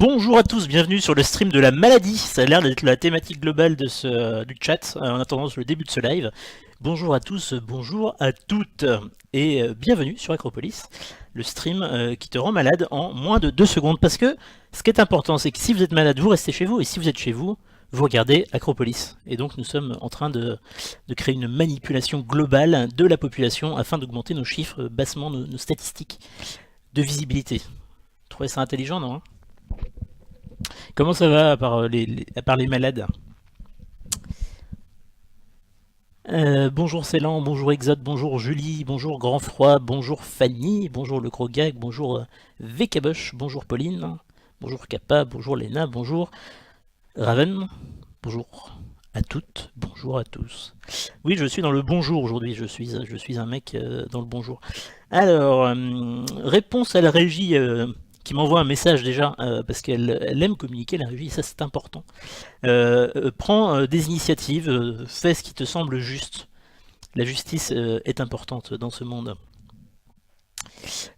Bonjour à tous, bienvenue sur le stream de la maladie. Ça a l'air d'être la thématique globale du chat en attendant le début de ce live. Bonjour à tous, bonjour à toutes et bienvenue sur Acropolis, le stream qui te rend malade en moins de 2 secondes. Parce que ce qui est important, c'est que si vous êtes malade, vous restez chez vous, et si vous êtes chez vous, vous regardez Acropolis. Et donc nous sommes en train de créer une manipulation globale de la population afin d'augmenter nos chiffres, bassement nos statistiques de visibilité. Vous trouvez ça intelligent, non? Comment ça va à part les malades? Bonjour Célan, bonjour Exode, bonjour Julie, bonjour Grand Froid, bonjour Fanny, bonjour le Crogag, bonjour VKBush, bonjour Pauline, bonjour Kappa, bonjour Léna, bonjour Raven, bonjour à toutes, bonjour à tous. Oui, je suis dans le bonjour aujourd'hui, je suis un mec dans le bonjour. Alors, réponse à la régie qui m'envoie un message déjà, parce qu'elle aime communiquer, la régie, ça c'est important. Prends des initiatives, fais ce qui te semble juste. La justice est importante dans ce monde.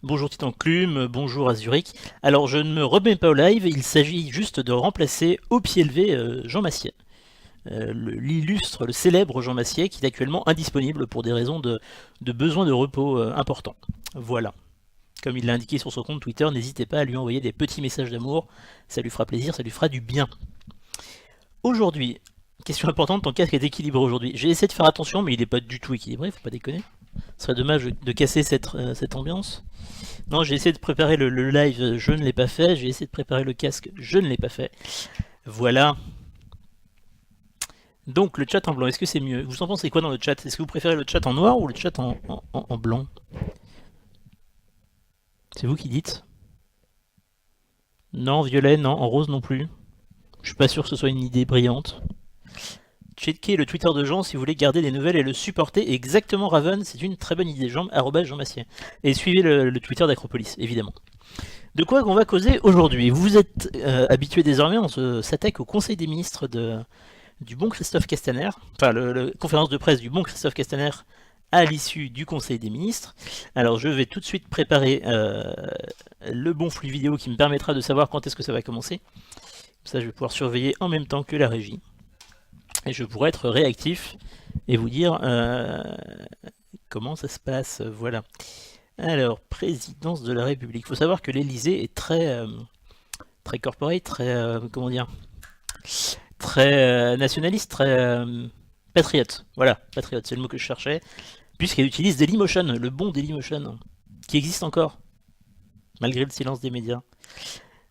Bonjour Titan Clume, bonjour à Zurich. Alors je ne me remets pas au live, il s'agit juste de remplacer au pied levé Jean Massier. L'illustre, le célèbre Jean Massier, qui est actuellement indisponible pour des raisons de besoin de repos importants. Voilà. Comme il l'a indiqué sur son compte Twitter, n'hésitez pas à lui envoyer des petits messages d'amour, ça lui fera plaisir, ça lui fera du bien. Aujourd'hui, question importante, ton casque est équilibré aujourd'hui. J'ai essayé de faire attention, mais il n'est pas du tout équilibré, faut pas déconner. Ce serait dommage de casser cette ambiance. Non, j'ai essayé de préparer le live, je ne l'ai pas fait. J'ai essayé de préparer le casque, je ne l'ai pas fait. Voilà. Donc le chat en blanc, est-ce que c'est mieux? Vous en pensez quoi dans le chat? Est-ce que vous préférez le chat en noir ou le chat en blanc? C'est vous qui dites. Non, violet, non, en rose non plus. Je suis pas sûr que ce soit une idée brillante. Checkez le Twitter de Jean si vous voulez garder des nouvelles et le supporter. Exactement, Raven, c'est une très bonne idée. Jean Massier. Et suivez le Twitter d'Acropolis, évidemment. De quoi qu'on va causer aujourd'hui? Vous êtes habitués désormais, on s'attaque au Conseil des ministres du bon Christophe Castaner. Enfin, la conférence de presse du bon Christophe Castaner à l'issue du Conseil des ministres. Alors je vais tout de suite préparer le bon flux vidéo qui me permettra de savoir quand est-ce que ça va commencer. Ça, je vais pouvoir surveiller en même temps que la régie. Et je pourrais être réactif et vous dire comment ça se passe. Voilà. Alors, présidence de la République. Il faut savoir que l'Elysée est très corporate, comment dire, très nationaliste, très patriote. Voilà, patriote, c'est le mot que je cherchais. Puisqu'elle utilise Dailymotion, le bon Dailymotion, qui existe encore, malgré le silence des médias.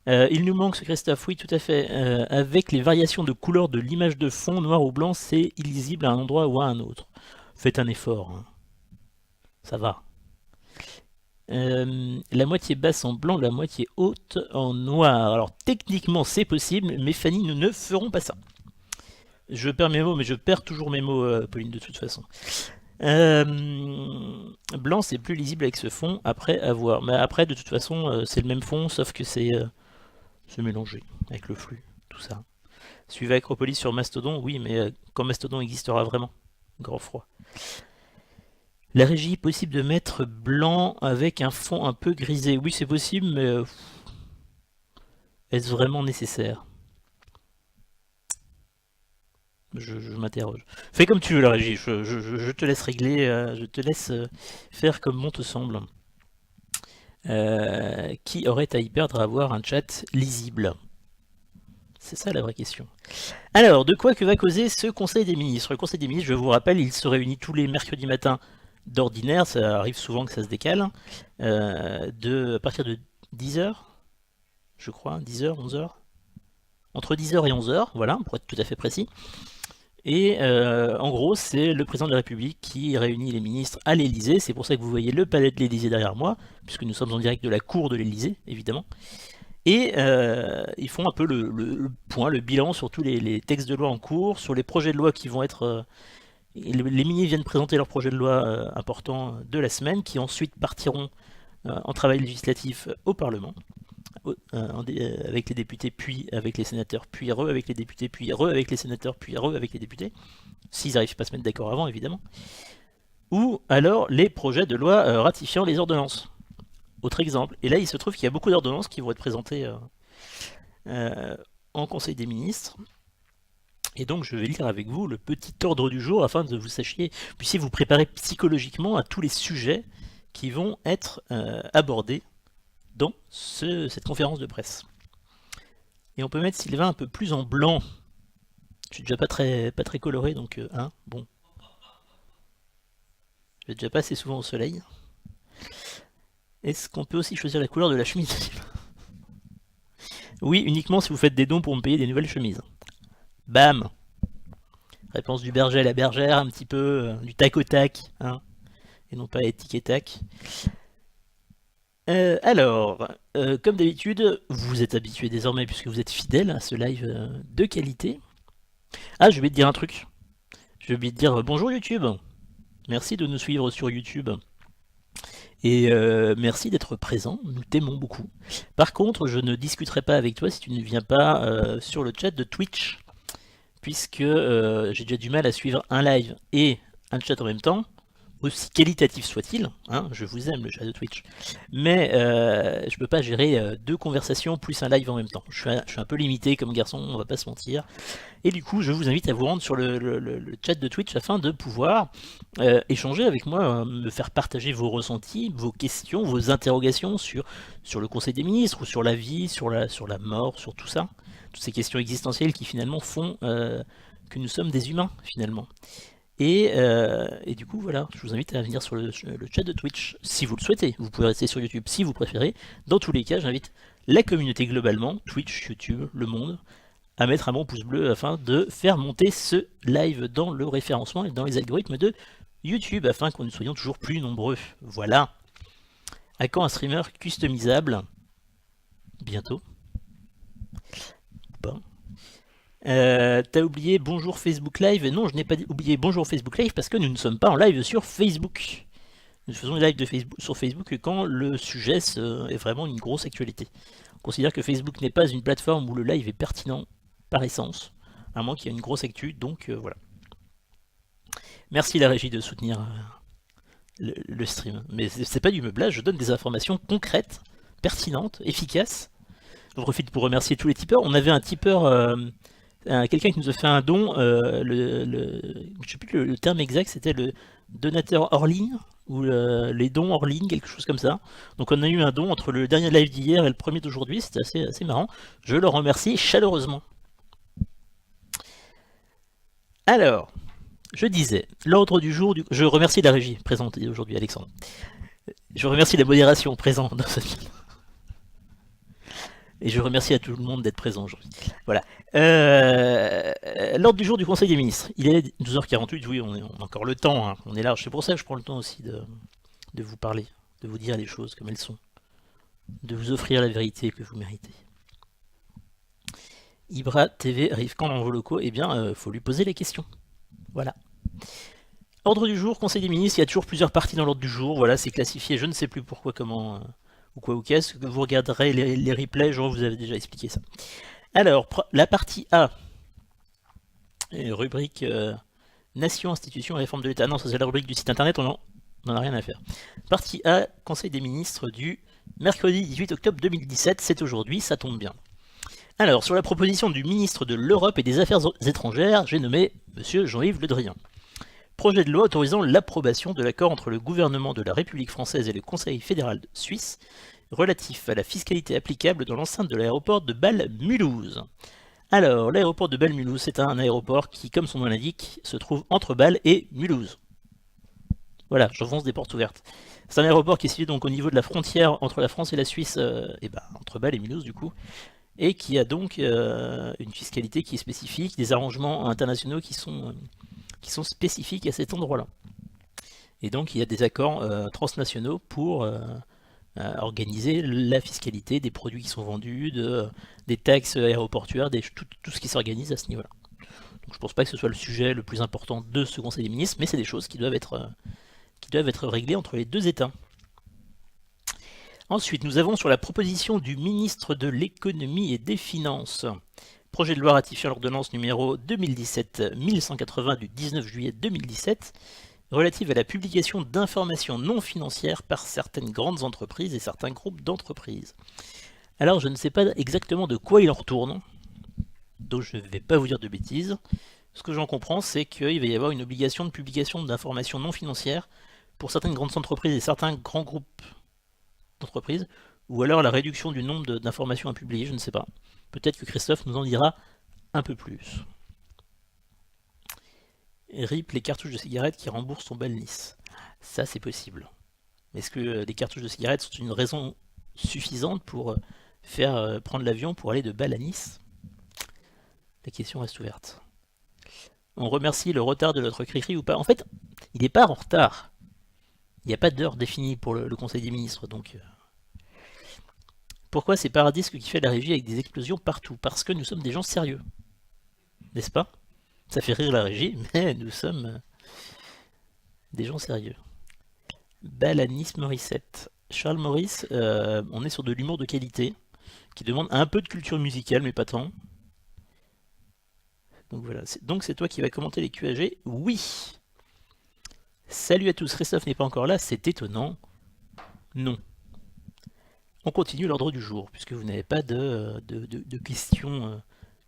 Il nous manque ce Christophe, oui tout à fait. Avec les variations de couleur de l'image de fond, noir ou blanc, c'est illisible à un endroit ou à un autre. Faites un effort, hein. Ça va. La moitié basse en blanc, la moitié haute en noir. Alors techniquement c'est possible, mais Fanny, nous ne ferons pas ça. Je perds mes mots, mais je perds toujours mes mots, Pauline, de toute façon. Blanc c'est plus lisible avec ce fond, après à voir. Mais après de toute façon c'est le même fond, sauf que c'est mélangé avec le flux, tout ça. Suivez Acropolis sur Mastodon, oui, mais quand Mastodon existera vraiment. Grand froid. La régie, possible de mettre blanc avec un fond un peu grisé. Oui, c'est possible, mais est-ce vraiment nécessaire? Je m'interroge. Fais comme tu veux la régie, je te laisse régler, je te laisse faire comme bon te semble. Qui aurait à y perdre à avoir un chat lisible? C'est ça la vraie question. Alors, de quoi que va causer ce Conseil des ministres? Le Conseil des ministres, je vous rappelle, il se réunit tous les mercredis matins d'ordinaire, ça arrive souvent que ça se décale, à partir de 10h, je crois, 10h, 11h, entre 10h et 11h, voilà, pour être tout à fait précis. Et en gros, c'est le président de la République qui réunit les ministres à l'Elysée. C'est pour ça que vous voyez le palais de l'Elysée derrière moi, puisque nous sommes en direct de la cour de l'Elysée, évidemment. Et ils font un peu le point, le bilan sur tous les textes de loi en cours, sur les projets de loi qui vont être... les ministres viennent présenter leurs projets de loi importants de la semaine, qui ensuite partiront en travail législatif au Parlement. Avec les députés, puis avec les sénateurs, puis avec les députés, puis avec les sénateurs, puis avec les députés, s'ils n'arrivent pas à se mettre d'accord avant, évidemment. Ou alors les projets de loi ratifiant les ordonnances. Autre exemple. Et là, il se trouve qu'il y a beaucoup d'ordonnances qui vont être présentées euh, en Conseil des ministres. Et donc je vais lire avec vous le petit ordre du jour afin que vous puissiez vous préparer psychologiquement à tous les sujets qui vont être abordés dans cette conférence de presse. Et on peut mettre Sylvain un peu plus en blanc. Je suis déjà pas très coloré, donc bon. Je vais déjà pas assez souvent au soleil. Est-ce qu'on peut aussi choisir la couleur de la chemise? Oui, uniquement si vous faites des dons pour me payer des nouvelles chemises. Bam! Réponse du berger à la bergère, un petit peu du tac au tac, hein, et non pas tic et tac. Alors, comme d'habitude, vous êtes habitués désormais puisque vous êtes fidèles à ce live de qualité. Ah, je vais te dire un truc. Je vais te dire bonjour YouTube. Merci de nous suivre sur YouTube. Et merci d'être présent, nous t'aimons beaucoup. Par contre, je ne discuterai pas avec toi si tu ne viens pas sur le chat de Twitch, puisque j'ai déjà du mal à suivre un live et un chat en même temps, aussi qualitatif soit-il, hein, je vous aime le chat de Twitch, mais je peux pas gérer deux conversations plus un live en même temps. Je suis un peu limité comme garçon, on va pas se mentir. Et du coup, je vous invite à vous rendre sur le chat de Twitch afin de pouvoir échanger avec moi, me faire partager vos ressentis, vos questions, vos interrogations sur le Conseil des ministres, ou sur la vie, sur la mort, sur tout ça. Toutes ces questions existentielles qui finalement font que nous sommes des humains, finalement. Et du coup, voilà, je vous invite à venir sur le chat de Twitch, si vous le souhaitez. Vous pouvez rester sur YouTube si vous préférez. Dans tous les cas, j'invite la communauté globalement, Twitch, YouTube, le monde, à mettre un bon pouce bleu afin de faire monter ce live dans le référencement et dans les algorithmes de YouTube, afin que nous soyons toujours plus nombreux. Voilà. À quand un streamer customisable? Bientôt. Pas. T'as oublié bonjour Facebook Live? Non, je n'ai pas oublié bonjour Facebook Live parce que nous ne sommes pas en live sur Facebook. Nous faisons des lives sur Facebook quand le sujet est vraiment une grosse actualité. On considère que Facebook n'est pas une plateforme où le live est pertinent par essence, à moins qu'il y ait une grosse actu, donc voilà. Merci la régie de soutenir le stream. Mais c'est pas du meublage, je donne des informations concrètes, pertinentes, efficaces. Je profite pour remercier tous les tipeurs. On avait un tipeur, quelqu'un qui nous a fait un don, je sais plus le terme exact, c'était le donateur hors ligne, ou les dons hors ligne, quelque chose comme ça. Donc on a eu un don entre le dernier live d'hier et le premier d'aujourd'hui, c'était assez marrant. Je le remercie chaleureusement. Alors, je disais, l'ordre du jour, je remercie la régie présente aujourd'hui, Alexandre. Je remercie la modération présente dans cette vidéo. Et je remercie à tout le monde d'être présent aujourd'hui. Voilà. L'ordre du jour du Conseil des ministres. Il est 12h48, oui, on a encore le temps, hein, on est large. C'est pour ça que je prends le temps aussi de vous parler, de vous dire les choses comme elles sont, de vous offrir la vérité que vous méritez. Ibra TV arrive quand dans vos locaux? Eh bien, faut lui poser les questions. Voilà. Ordre du jour, Conseil des ministres, il y a toujours plusieurs parties dans l'ordre du jour. Voilà, c'est classifié, je ne sais plus pourquoi, comment, ou quoi ou qu'est-ce. Vous regarderez les replays, je vous avais déjà expliqué ça. Alors, la partie A, rubrique Nation, institutions et réforme de l'État. Non, ça c'est la rubrique du site internet, on n'en a rien à faire. Partie A, Conseil des ministres du mercredi 18 octobre 2017, c'est aujourd'hui, ça tombe bien. Alors, sur la proposition du ministre de l'Europe et des Affaires étrangères, j'ai nommé M. Jean-Yves Le Drian. Projet de loi autorisant l'approbation de l'accord entre le gouvernement de la République française et le Conseil fédéral de Suisse relatif à la fiscalité applicable dans l'enceinte de l'aéroport de Bâle-Mulhouse. Alors, l'aéroport de Bâle-Mulhouse, c'est un aéroport qui, comme son nom l'indique, se trouve entre Bâle et Mulhouse. Voilà, j'enfonce des portes ouvertes. C'est un aéroport qui est situé donc au niveau de la frontière entre la France et la Suisse, entre Bâle et Mulhouse du coup, et qui a donc une fiscalité qui est spécifique, des arrangements internationaux qui sont spécifiques à cet endroit-là. Et donc il y a des accords transnationaux pour organiser la fiscalité des produits qui sont vendus, des taxes aéroportuaires, tout ce qui s'organise à ce niveau-là. Donc je pense pas que ce soit le sujet le plus important de ce Conseil des ministres, mais c'est des choses qui doivent être réglées entre les deux États. Ensuite, nous avons sur la proposition du ministre de l'économie et des finances, projet de loi ratifiant l'ordonnance numéro 2017-1180 du 19 juillet 2017, relative à la publication d'informations non financières par certaines grandes entreprises et certains groupes d'entreprises. Alors je ne sais pas exactement de quoi il en retourne, donc je ne vais pas vous dire de bêtises. Ce que j'en comprends, c'est qu'il va y avoir une obligation de publication d'informations non financières pour certaines grandes entreprises et certains grands groupes d'entreprises, ou alors la réduction du nombre d'informations à publier, je ne sais pas. Peut-être que Christophe nous en dira un peu plus. RIP les cartouches de cigarettes qui remboursent ton bal Nice. Ça, c'est possible. Est-ce que les cartouches de cigarettes sont une raison suffisante pour faire prendre l'avion pour aller de Bâle à Nice? La question reste ouverte. On remercie le retard de notre cri-cri ou pas? En fait, il n'est pas en retard. Il n'y a pas d'heure définie pour le Conseil des ministres, donc... Pourquoi c'est Paradisque qui fait la régie avec des explosions partout? Parce que nous sommes des gens sérieux. N'est-ce pas? Ça fait rire la régie, mais nous sommes des gens sérieux. Belle à Nice Morissette. Charles Maurice, on est sur de l'humour de qualité, qui demande un peu de culture musicale, mais pas tant. Donc voilà, donc c'est toi qui vas commenter les QAG? Oui. Salut à tous, Christophe n'est pas encore là, c'est étonnant. Non. On continue l'ordre du jour, puisque vous n'avez pas de questions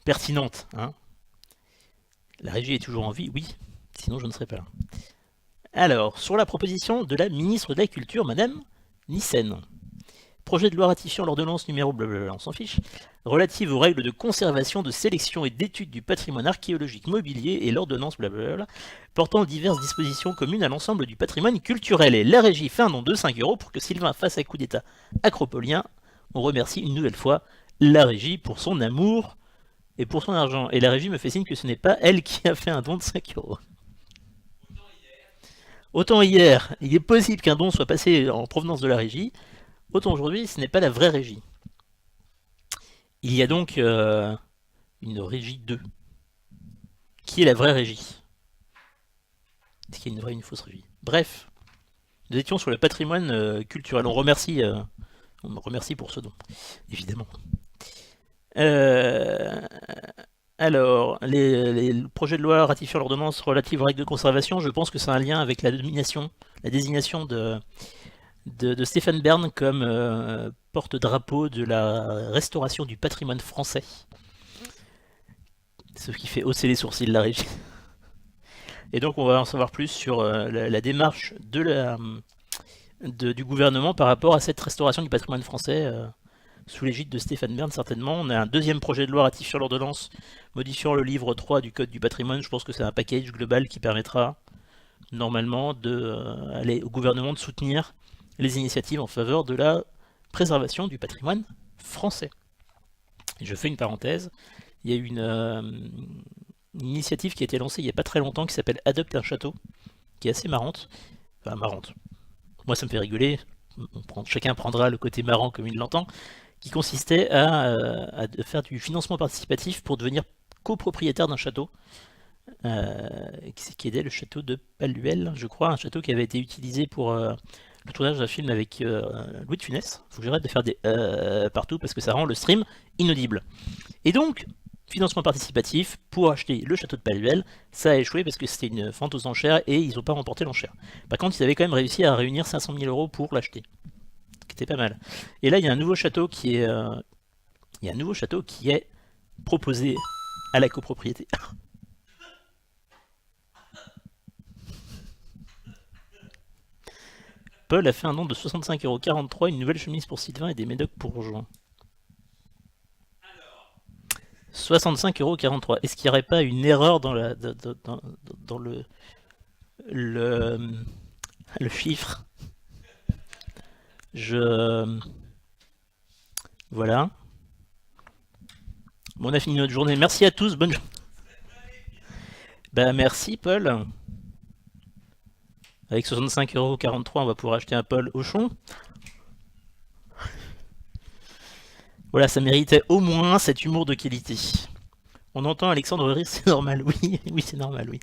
pertinentes. Hein. La régie est toujours en vie, oui, sinon je ne serais pas là. Alors, sur la proposition de la ministre de la Culture, Madame Nyssen. Projet de loi ratifiant l'ordonnance numéro blablabla, on s'en fiche, relative aux règles de conservation, de sélection et d'étude du patrimoine archéologique mobilier et l'ordonnance blablabla, portant diverses dispositions communes à l'ensemble du patrimoine culturel. Et la régie fait un don de 5 € pour que Sylvain fasse un coup d'état acropolien. On remercie une nouvelle fois la régie pour son amour et pour son argent. Et la régie me fait signe que ce n'est pas elle qui a fait un don de 5 €. Autant hier, il est possible qu'un don soit passé en provenance de la régie, autant aujourd'hui, ce n'est pas la vraie régie. Il y a donc une régie 2. Qui est la vraie régie? Est-ce qu'il y a une vraie et une fausse régie? Bref, nous étions sur le patrimoine culturel. On remercie pour ce don, évidemment. Alors, les projets de loi ratifiant l'ordonnance relative aux règles de conservation, je pense que c'est un lien avec la désignation de Stéphane Bern comme porte-drapeau de la restauration du patrimoine français. Ce qui fait hausser les sourcils de la régie. Et donc on va en savoir plus sur la démarche du gouvernement par rapport à cette restauration du patrimoine français sous l'égide de Stéphane Bern certainement. On a un deuxième projet de loi ratifiant l'ordonnance modifiant le livre 3 du Code du patrimoine. Je pense que c'est un package global qui permettra normalement au gouvernement de soutenir les initiatives en faveur de la préservation du patrimoine français. Et je fais une parenthèse, il y a une initiative qui a été lancée il n'y a pas très longtemps qui s'appelle Adopte un château, qui est assez marrante. Enfin marrante. Moi ça me fait rigoler, chacun prendra le côté marrant comme il l'entend, qui consistait à faire du financement participatif pour devenir copropriétaire d'un château, qui était le château de Paluel, je crois, un château qui avait été utilisé pour le tournage d'un film avec Louis de Funès. Faut que j'arrête de faire des partout parce que ça rend le stream inaudible. Et donc, financement participatif pour acheter le château de Paluel, ça a échoué parce que c'était une vente aux enchères et ils n'ont pas remporté l'enchère. Par contre, ils avaient quand même réussi à réunir 500 000 € pour l'acheter, ce qui était pas mal. Et là, il y a un nouveau château qui est, proposé à la copropriété. Paul a fait un don de 65,43 €, une nouvelle chemise pour Sylvain et des médocs pour Jean. 65,43 €. Est-ce qu'il n'y aurait pas une erreur dans le chiffre? Voilà. Bon, on a fini notre journée. Merci à tous. Bonne journée. Bah, merci, Paul. Avec 65,43 €, on va pouvoir acheter un Paul Auchon. Voilà, ça méritait au moins cet humour de qualité. On entend Alexandre rire, c'est normal, oui, oui, c'est normal, oui.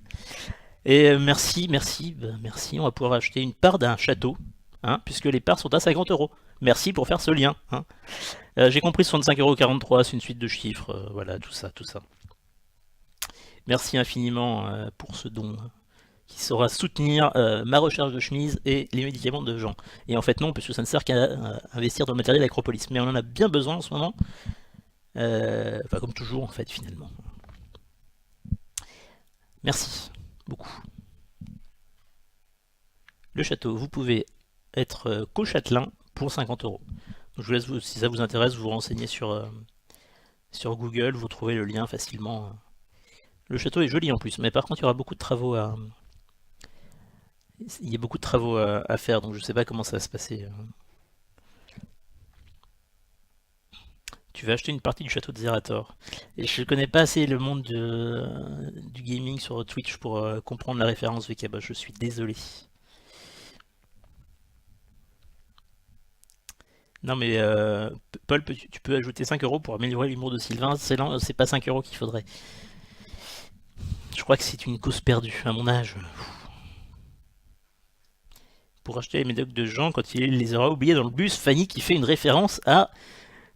Et merci, on va pouvoir acheter une part d'un château, hein, puisque les parts sont à 50 €. Merci pour faire ce lien. Hein. J'ai compris 65,43 €, c'est une suite de chiffres, voilà, tout ça. Merci infiniment pour ce don qui saura soutenir ma recherche de chemise et les médicaments de Jean. Et en fait non, parce que ça ne sert qu'à investir dans le matériel Acropolis. Mais on en a bien besoin en ce moment. Enfin comme toujours en fait finalement. Merci beaucoup. Le château, vous pouvez être co-châtelain pour 50 euros. Je vous laisse, si ça vous intéresse, vous renseigner sur Google, vous trouvez le lien facilement. Le château est joli en plus, mais par contre il y aura beaucoup de travaux à faire, donc je ne sais pas comment ça va se passer. Tu vas acheter une partie du château de Zerator. Et je connais pas assez le monde du gaming sur Twitch pour comprendre la référence VK. Je suis désolé. Non mais Paul, tu peux ajouter 5 euros pour améliorer l'humour de Sylvain. C'est pas 5 euros qu'il faudrait. Je crois que c'est une cause perdue à mon âge. Pour acheter les médocs de Jean quand il les aura oubliés dans le bus. Fanny qui fait une référence à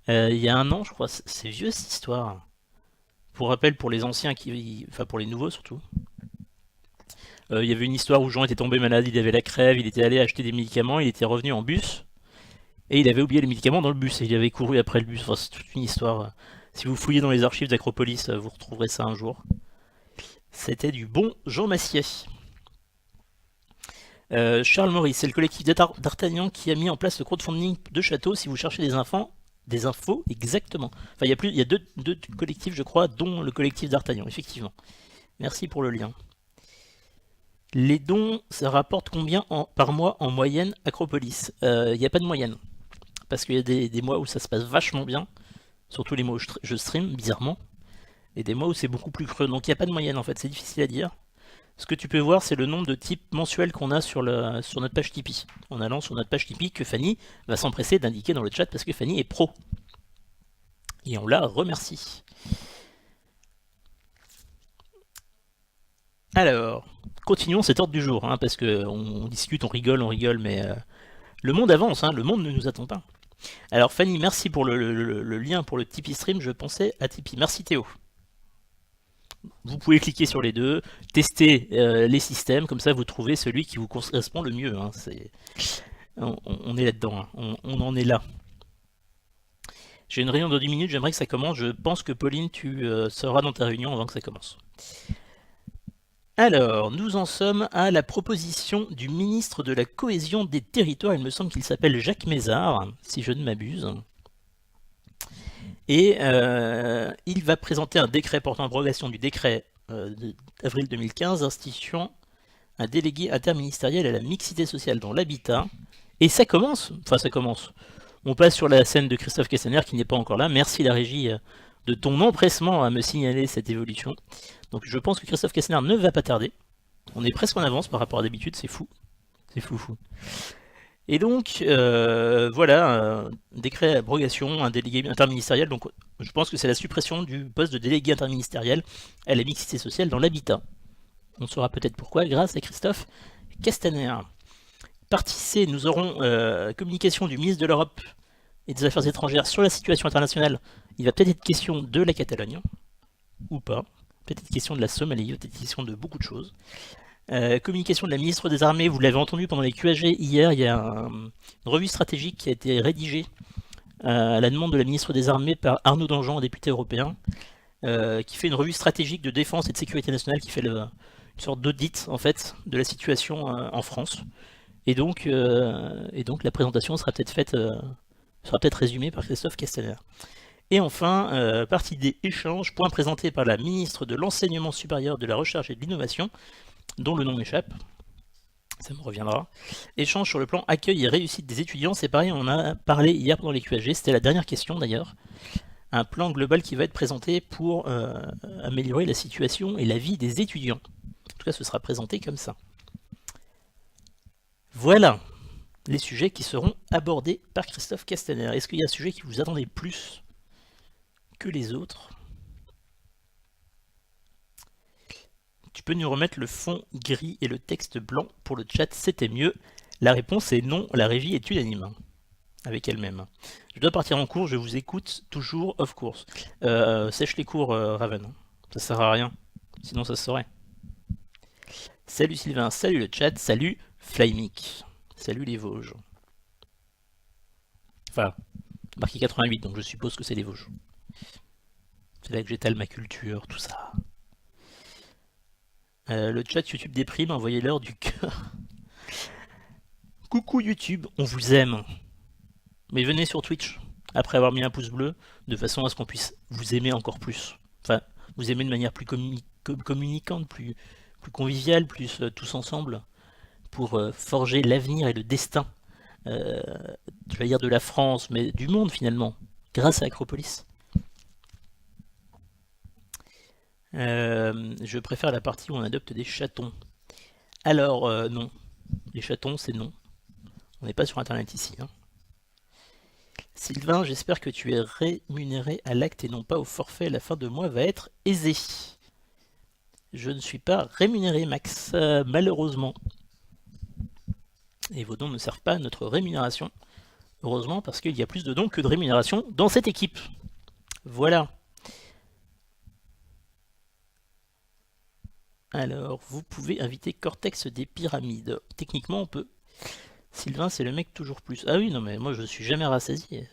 il y a un an, je crois. C'est vieux cette histoire. Pour rappel, pour les anciens, enfin pour les nouveaux surtout. Il y avait une histoire où Jean était tombé malade, il avait la crève, il était allé acheter des médicaments, il était revenu en bus. Et il avait oublié les médicaments dans le bus et il avait couru après le bus. Enfin, c'est toute une histoire. Si vous fouillez dans les archives d'Acropolis, vous retrouverez ça un jour. C'était du bon Jean Massier. Charles Maurice, c'est le collectif d'Artagnan qui a mis en place le crowdfunding de Château. Si vous cherchez des infos, exactement. Enfin, il y a deux collectifs, je crois, dont le collectif d'Artagnan, effectivement. Merci pour le lien. Les dons, ça rapporte combien par mois en moyenne Acropolis? Il n'y a pas de moyenne. Parce qu'il y a des mois où ça se passe vachement bien. Surtout les mois où je stream, bizarrement. Et des mois où c'est beaucoup plus creux. Donc il n'y a pas de moyenne en fait, c'est difficile à dire. Ce que tu peux voir, c'est le nombre de types mensuels qu'on a sur notre page Tipeee. En allant sur notre page Tipeee, que Fanny va s'empresser d'indiquer dans le chat parce que Fanny est pro. Et on la remercie. Alors, continuons cet ordre du jour, hein, parce qu'on discute, on rigole, mais le monde avance, hein, le monde ne nous attend pas. Alors Fanny, merci pour le lien pour le Tipeee stream, je pensais à Tipeee. Merci Théo. Vous pouvez cliquer sur les deux, tester les systèmes, comme ça vous trouvez celui qui vous correspond le mieux. Hein. On est là-dedans, hein. On en est là. J'ai une réunion dans 10 minutes, j'aimerais que ça commence. Je pense que Pauline, tu seras dans ta réunion avant que ça commence. Alors, nous en sommes à la proposition du ministre de la Cohésion des Territoires. Il me semble qu'il s'appelle Jacques Mézard, si je ne m'abuse. Et il va présenter un décret portant abrogation du décret d'avril 2015 instituant un délégué interministériel à la mixité sociale dans l'habitat. Et ça commence, On passe sur la scène de Christophe Castaner qui n'est pas encore là. Merci la régie de ton empressement à me signaler cette évolution. Donc je pense que Christophe Castaner ne va pas tarder. On est presque en avance par rapport à d'habitude, c'est fou. C'est fou. Et donc, voilà, un décret d'abrogation, un délégué interministériel. Donc, je pense que c'est la suppression du poste de délégué interministériel à la mixité sociale dans l'habitat. On saura peut-être pourquoi, grâce à Christophe Castaner. Partie C, nous aurons communication du ministre de l'Europe et des Affaires étrangères sur la situation internationale. Il va peut-être être question de la Catalogne, ou pas. Peut-être question de la Somalie, peut-être question de beaucoup de choses. Communication de la ministre des Armées, vous l'avez entendu pendant les QAG hier, il y a une revue stratégique qui a été rédigée à la demande de la ministre des Armées par Arnaud Danjean, député européen, qui fait une revue stratégique de défense et de sécurité nationale, qui fait une sorte d'audit en fait de la situation en France. Et donc la présentation sera peut-être faite, sera peut-être résumée par Christophe Castaner. Et enfin, partie des échanges, point présenté par la ministre de l'Enseignement supérieur, de la Recherche et de l'Innovation, dont le nom m'échappe, ça me reviendra. Échange sur le plan accueil et réussite des étudiants, c'est pareil, on en a parlé hier pendant les QAG, c'était la dernière question d'ailleurs. Un plan global qui va être présenté pour améliorer la situation et la vie des étudiants. En tout cas, ce sera présenté comme ça. Voilà les sujets qui seront abordés par Christophe Castaner. Est-ce qu'il y a un sujet qui vous attendait plus que les autres? Tu peux nous remettre le fond gris et le texte blanc pour le chat, c'était mieux. La réponse est non, la régie est unanime avec elle-même. Je dois partir en cours, je vous écoute toujours off course. Sèche les cours, Raven. Ça sert à rien, sinon ça se saurait. Salut Sylvain, salut le chat, salut Flymic. Salut les Vosges. Enfin, marqué 88, donc je suppose que c'est les Vosges. C'est là que j'étale ma culture, tout ça. Le chat YouTube déprime, envoyez-leur du cœur. Coucou YouTube, on vous aime. Mais venez sur Twitch, après avoir mis un pouce bleu, de façon à ce qu'on puisse vous aimer encore plus. Enfin, vous aimer de manière plus communicante, plus conviviale, plus tous ensemble, pour forger l'avenir et le destin, je vais dire de la France, mais du monde finalement, grâce à Acropolis. Je préfère la partie où on adopte des chatons. Alors, non. Les chatons, c'est non. On n'est pas sur Internet ici. Hein. Sylvain, j'espère que tu es rémunéré à l'acte et non pas au forfait. La fin de mois va être aisée. Je ne suis pas rémunéré, Max, malheureusement. Et vos dons ne servent pas à notre rémunération. Heureusement, parce qu'il y a plus de dons que de rémunération dans cette équipe. Voilà. Alors, vous pouvez inviter Cortex des Pyramides. Techniquement, on peut. Sylvain, c'est le mec toujours plus. Ah oui, non, mais moi, je suis jamais rassasié.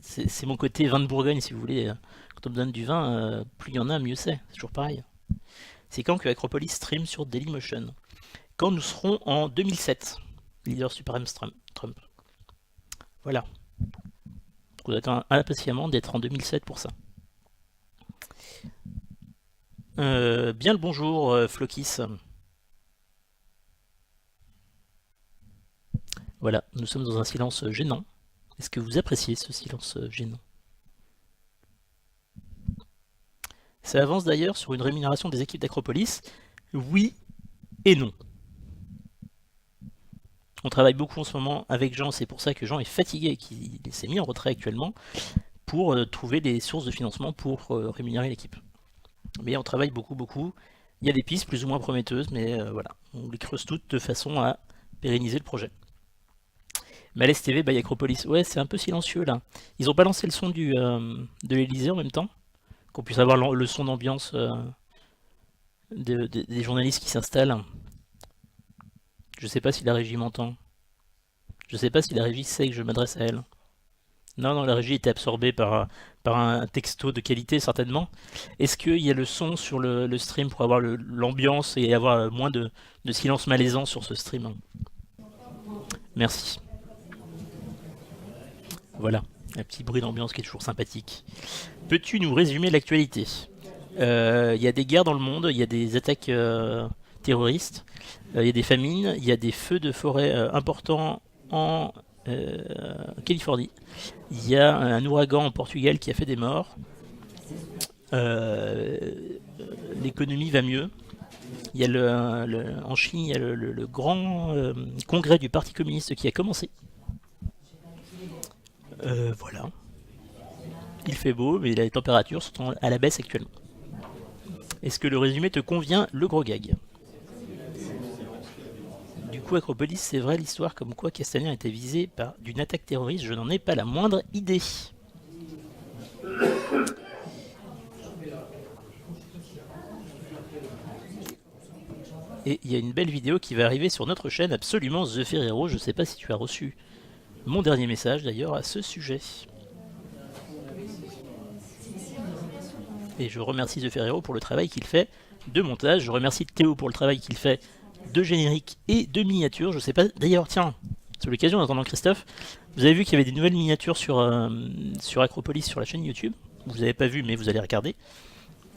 C'est mon côté vin de Bourgogne, si vous voulez. Quand on me donne du vin, plus il y en a, mieux c'est. C'est toujours pareil. C'est quand que Acropolis stream sur Dailymotion? Quand nous serons en 2007, leader suprême Trump. Voilà. On attend impatiemment d'être en 2007 pour ça. Bien le bonjour, Flokis. Voilà, nous sommes dans un silence gênant. Est-ce que vous appréciez ce silence gênant? Ça avance d'ailleurs sur une rémunération des équipes d'Acropolis. Oui et non. On travaille beaucoup en ce moment avec Jean, c'est pour ça que Jean est fatigué et qu'il s'est mis en retrait actuellement pour trouver des sources de financement pour rémunérer l'équipe. Mais on travaille beaucoup. Il y a des pistes plus ou moins prometteuses, mais voilà, on les creuse toutes de façon à pérenniser le projet. Malès TV by Acropolis, ouais, c'est un peu silencieux là. Ils ont pas lancé le son de l'Elysée en même temps, qu'on puisse avoir le son d'ambiance des journalistes qui s'installent. Je sais pas si la régie m'entend. Je sais pas si la régie sait que je m'adresse à elle. Non, la régie était absorbée par un texto de qualité, certainement. Est-ce qu'il y a le son sur le stream pour avoir l'ambiance et avoir moins de silence malaisant sur ce stream? Merci. Voilà, un petit bruit d'ambiance qui est toujours sympathique. Peux-tu nous résumer l'actualité? Il y a des guerres dans le monde, il y a des attaques terroristes, il y a des famines, il y a des feux de forêt importants en Californie. Il y a un ouragan en Portugal qui a fait des morts. L'économie va mieux. Il y a en Chine, il y a le grand congrès du Parti communiste qui a commencé. Voilà. Il fait beau, mais les températures sont à la baisse actuellement. Est-ce que le résumé te convient, le gros gag? Du coup, Acropolis, c'est vrai l'histoire comme quoi Castaner était visé d'une attaque terroriste, je n'en ai pas la moindre idée. Et il y a une belle vidéo qui va arriver sur notre chaîne, absolument The Ferrero. Je ne sais pas si tu as reçu mon dernier message d'ailleurs à ce sujet. Et je remercie The Ferrero pour le travail qu'il fait de montage. Je remercie Théo pour le travail qu'il fait de générique et de miniature. Je sais pas, d'ailleurs, tiens, c'est l'occasion d'entendre Christophe. Vous avez vu qu'il y avait des nouvelles miniatures sur Acropolis sur la chaîne YouTube. Vous n'avez pas vu, mais vous allez regarder.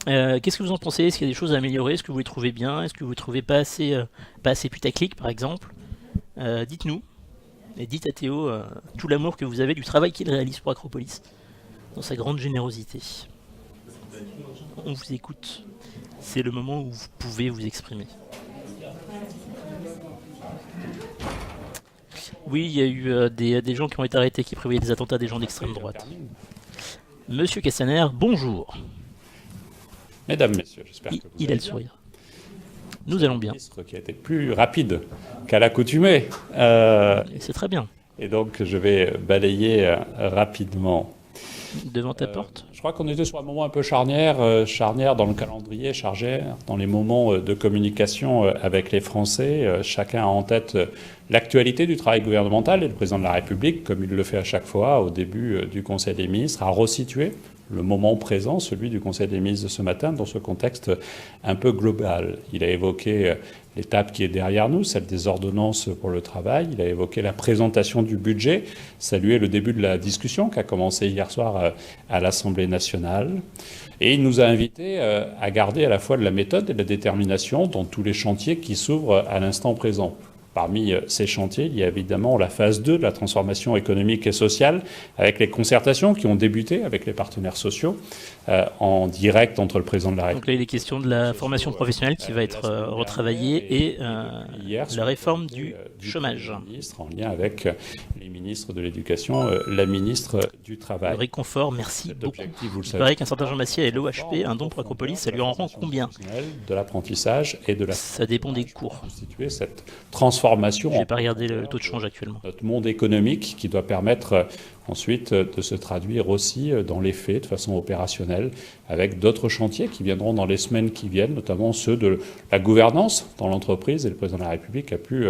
Qu'est-ce que vous en pensez? Est-ce qu'il y a des choses à améliorer? Est-ce que vous les trouvez bien? Est-ce que vous les trouvez pas assez putaclic, par exemple? Dites-nous. Et dites à Théo tout l'amour que vous avez du travail qu'il réalise pour Acropolis, dans sa grande générosité. On vous écoute. C'est le moment où vous pouvez vous exprimer. Oui, il y a eu des gens qui ont été arrêtés qui prévoyaient des attentats des gens d'extrême droite. Monsieur Castaner, bonjour. Mesdames, Messieurs, j'espère que vous Il a le sourire. Nous allons bien. Ministre qui a été plus rapide qu'à l'accoutumée. C'est très bien. Et donc, je vais balayer rapidement. Devant ta porte? crois qu'on était sur un moment un peu charnière dans le calendrier, charnière dans les moments de communication avec les Français. Chacun a en tête l'actualité du travail gouvernemental et le président de la République, comme il le fait à chaque fois au début du Conseil des ministres, a resitué le moment présent, celui du Conseil des ministres de ce matin, dans ce contexte un peu global. Il a évoqué l'étape qui est derrière nous, celle des ordonnances pour le travail. Il a évoqué la présentation du budget, salué le début de la discussion qui a commencé hier soir à l'Assemblée nationale. Et il nous a invités à garder à la fois de la méthode et de la détermination dans tous les chantiers qui s'ouvrent à l'instant présent. Parmi ces chantiers, il y a évidemment la phase 2 de la transformation économique et sociale, avec les concertations qui ont débuté avec les partenaires sociaux en direct entre le président de la République. Donc là, il est question de la formation professionnelle qui va être retravaillée et la réforme du chômage. En lien avec les ministres de l'Éducation, la ministre du Travail. Le réconfort, merci beaucoup. Il paraît qu'un certain Jean Massier et l'OHP, un don pour Acropolis, ça lui en rend combien? De l'apprentissage et de la... Ça dépend des cours. Constituer cette transformation. Je n'ai pas regardé le taux de change actuellement. Notre monde économique qui doit permettre ensuite de se traduire aussi dans les faits de façon opérationnelle avec d'autres chantiers qui viendront dans les semaines qui viennent, notamment ceux de la gouvernance dans l'entreprise. Et le président de la République a pu,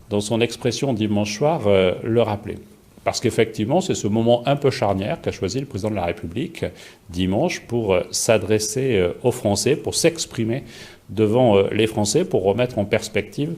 dans son expression dimanche soir, le rappeler. Parce qu'effectivement, c'est ce moment un peu charnière qu'a choisi le président de la République dimanche pour s'adresser aux Français, pour s'exprimer devant les Français, pour remettre en perspective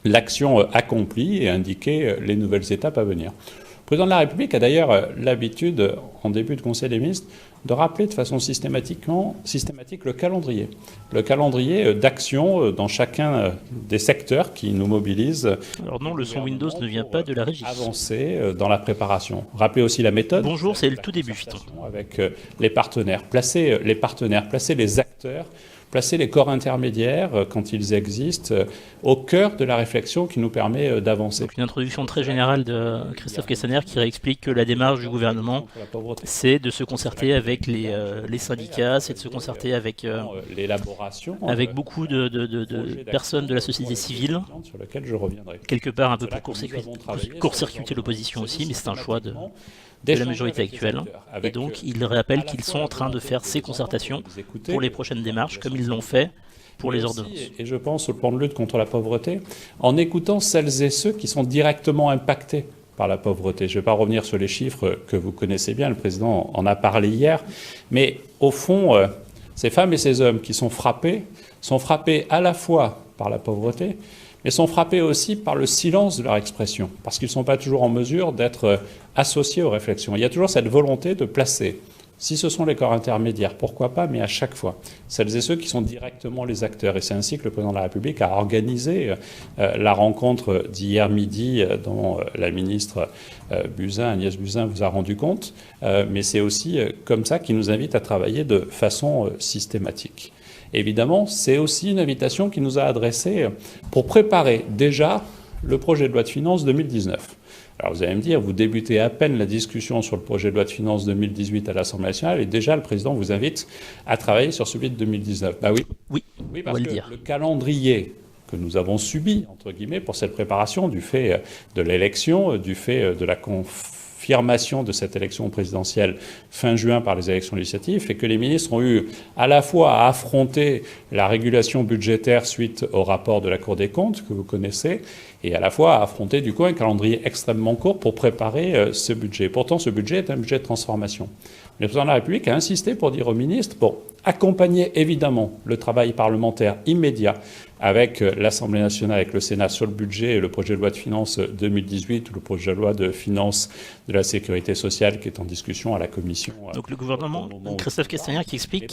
l'action accomplie et indiquer les nouvelles étapes à venir. Le président de la République a d'ailleurs l'habitude, en début de Conseil des ministres, de rappeler de façon systématique le calendrier d'action dans chacun des secteurs qui nous mobilisent. Alors non, le son Windows ne vient pas de la régie. Avancer dans la préparation. Rappeler aussi la méthode. Bonjour, c'est le tout début, Fiton. Avec les partenaires, placer les acteurs, placer les corps intermédiaires, quand ils existent, au cœur de la réflexion qui nous permet d'avancer. Donc une introduction très générale de Christophe Castaner qui réexplique que la démarche du gouvernement, c'est de se concerter avec les syndicats, c'est de se concerter avec beaucoup de personnes de la société civile, sur lequel je reviendrai. Quelque part un peu pour court-circuiter l'opposition aussi, mais c'est un choix de la majorité actuelle. Et donc, il rappelle qu'ils sont en train de faire ces concertations pour les prochaines démarches, comme ils l'ont fait pour les ordonnances. Et je pense au plan de lutte contre la pauvreté, en écoutant celles et ceux qui sont directement impactés par la pauvreté. Je ne vais pas revenir sur les chiffres que vous connaissez bien, le président en a parlé hier, mais au fond, ces femmes et ces hommes qui sont frappés à la fois par la pauvreté, mais sont frappés aussi par le silence de leur expression, parce qu'ils ne sont pas toujours en mesure d'être associés aux réflexions. Il y a toujours cette volonté de placer, si ce sont les corps intermédiaires, pourquoi pas, mais à chaque fois, celles et ceux qui sont directement les acteurs. Et c'est ainsi que le président de la République a organisé la rencontre d'hier midi dont la ministre Agnès Buzyn vous a rendu compte, mais c'est aussi comme ça qu'il nous invite à travailler de façon systématique. Évidemment, c'est aussi une invitation qu'il nous a adressée pour préparer déjà le projet de loi de finances 2019. Alors vous allez me dire, vous débutez à peine la discussion sur le projet de loi de finances 2018 à l'Assemblée nationale et déjà le président vous invite à travailler sur celui de 2019. Bah oui, parce que le calendrier que nous avons subi, entre guillemets, pour cette préparation, du fait de l'élection, du fait de la confirmation de cette élection présidentielle fin juin par les élections législatives, et que les ministres ont eu à la fois à affronter la régulation budgétaire suite au rapport de la Cour des comptes que vous connaissez, et à la fois à affronter du coup un calendrier extrêmement court pour préparer ce budget. Pourtant, ce budget est un budget de transformation. Le président de la République a insisté pour dire aux ministres, pour accompagner évidemment le travail parlementaire immédiat avec l'Assemblée nationale, avec le Sénat sur le budget et le projet de loi de finances 2018 ou le projet de loi de finances de la sécurité sociale qui est en discussion à la Commission. Donc le gouvernement, Christophe Castaner qui explique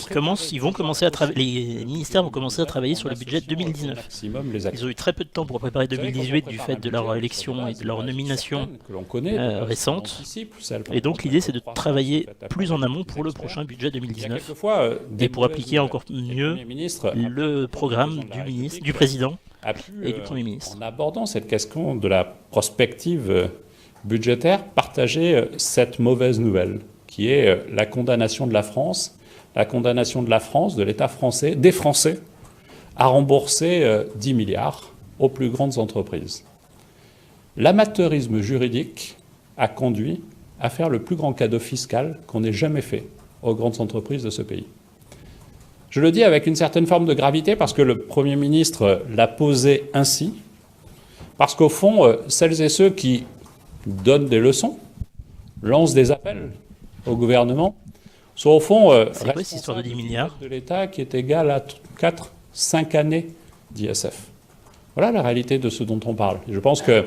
les ministères vont commencer à travailler sur le budget 2019. Ils ont eu très peu de temps pour préparer 2018 du fait de leur élection et de leur nomination récente. Et donc l'idée c'est de travailler plus en amont pour le prochain budget 2019 et pour appliquer encore mieux le programme du président et du Premier ministre. En abordant cette question de la prospective budgétaire, partager cette mauvaise nouvelle qui est la condamnation de la France, de l'État français, des Français, à rembourser 10 milliards aux plus grandes entreprises. L'amateurisme juridique a conduit à faire le plus grand cadeau fiscal qu'on ait jamais fait aux grandes entreprises de ce pays. Je le dis avec une certaine forme de gravité parce que le Premier ministre l'a posé ainsi, parce qu'au fond, celles et ceux qui donnent des leçons, lancent des appels au gouvernement, sont au fond c'est quoi cette histoire de 10 milliards de l'État qui est égal à 4-5 années d'ISF. Voilà la réalité de ce dont on parle. Et je pense que,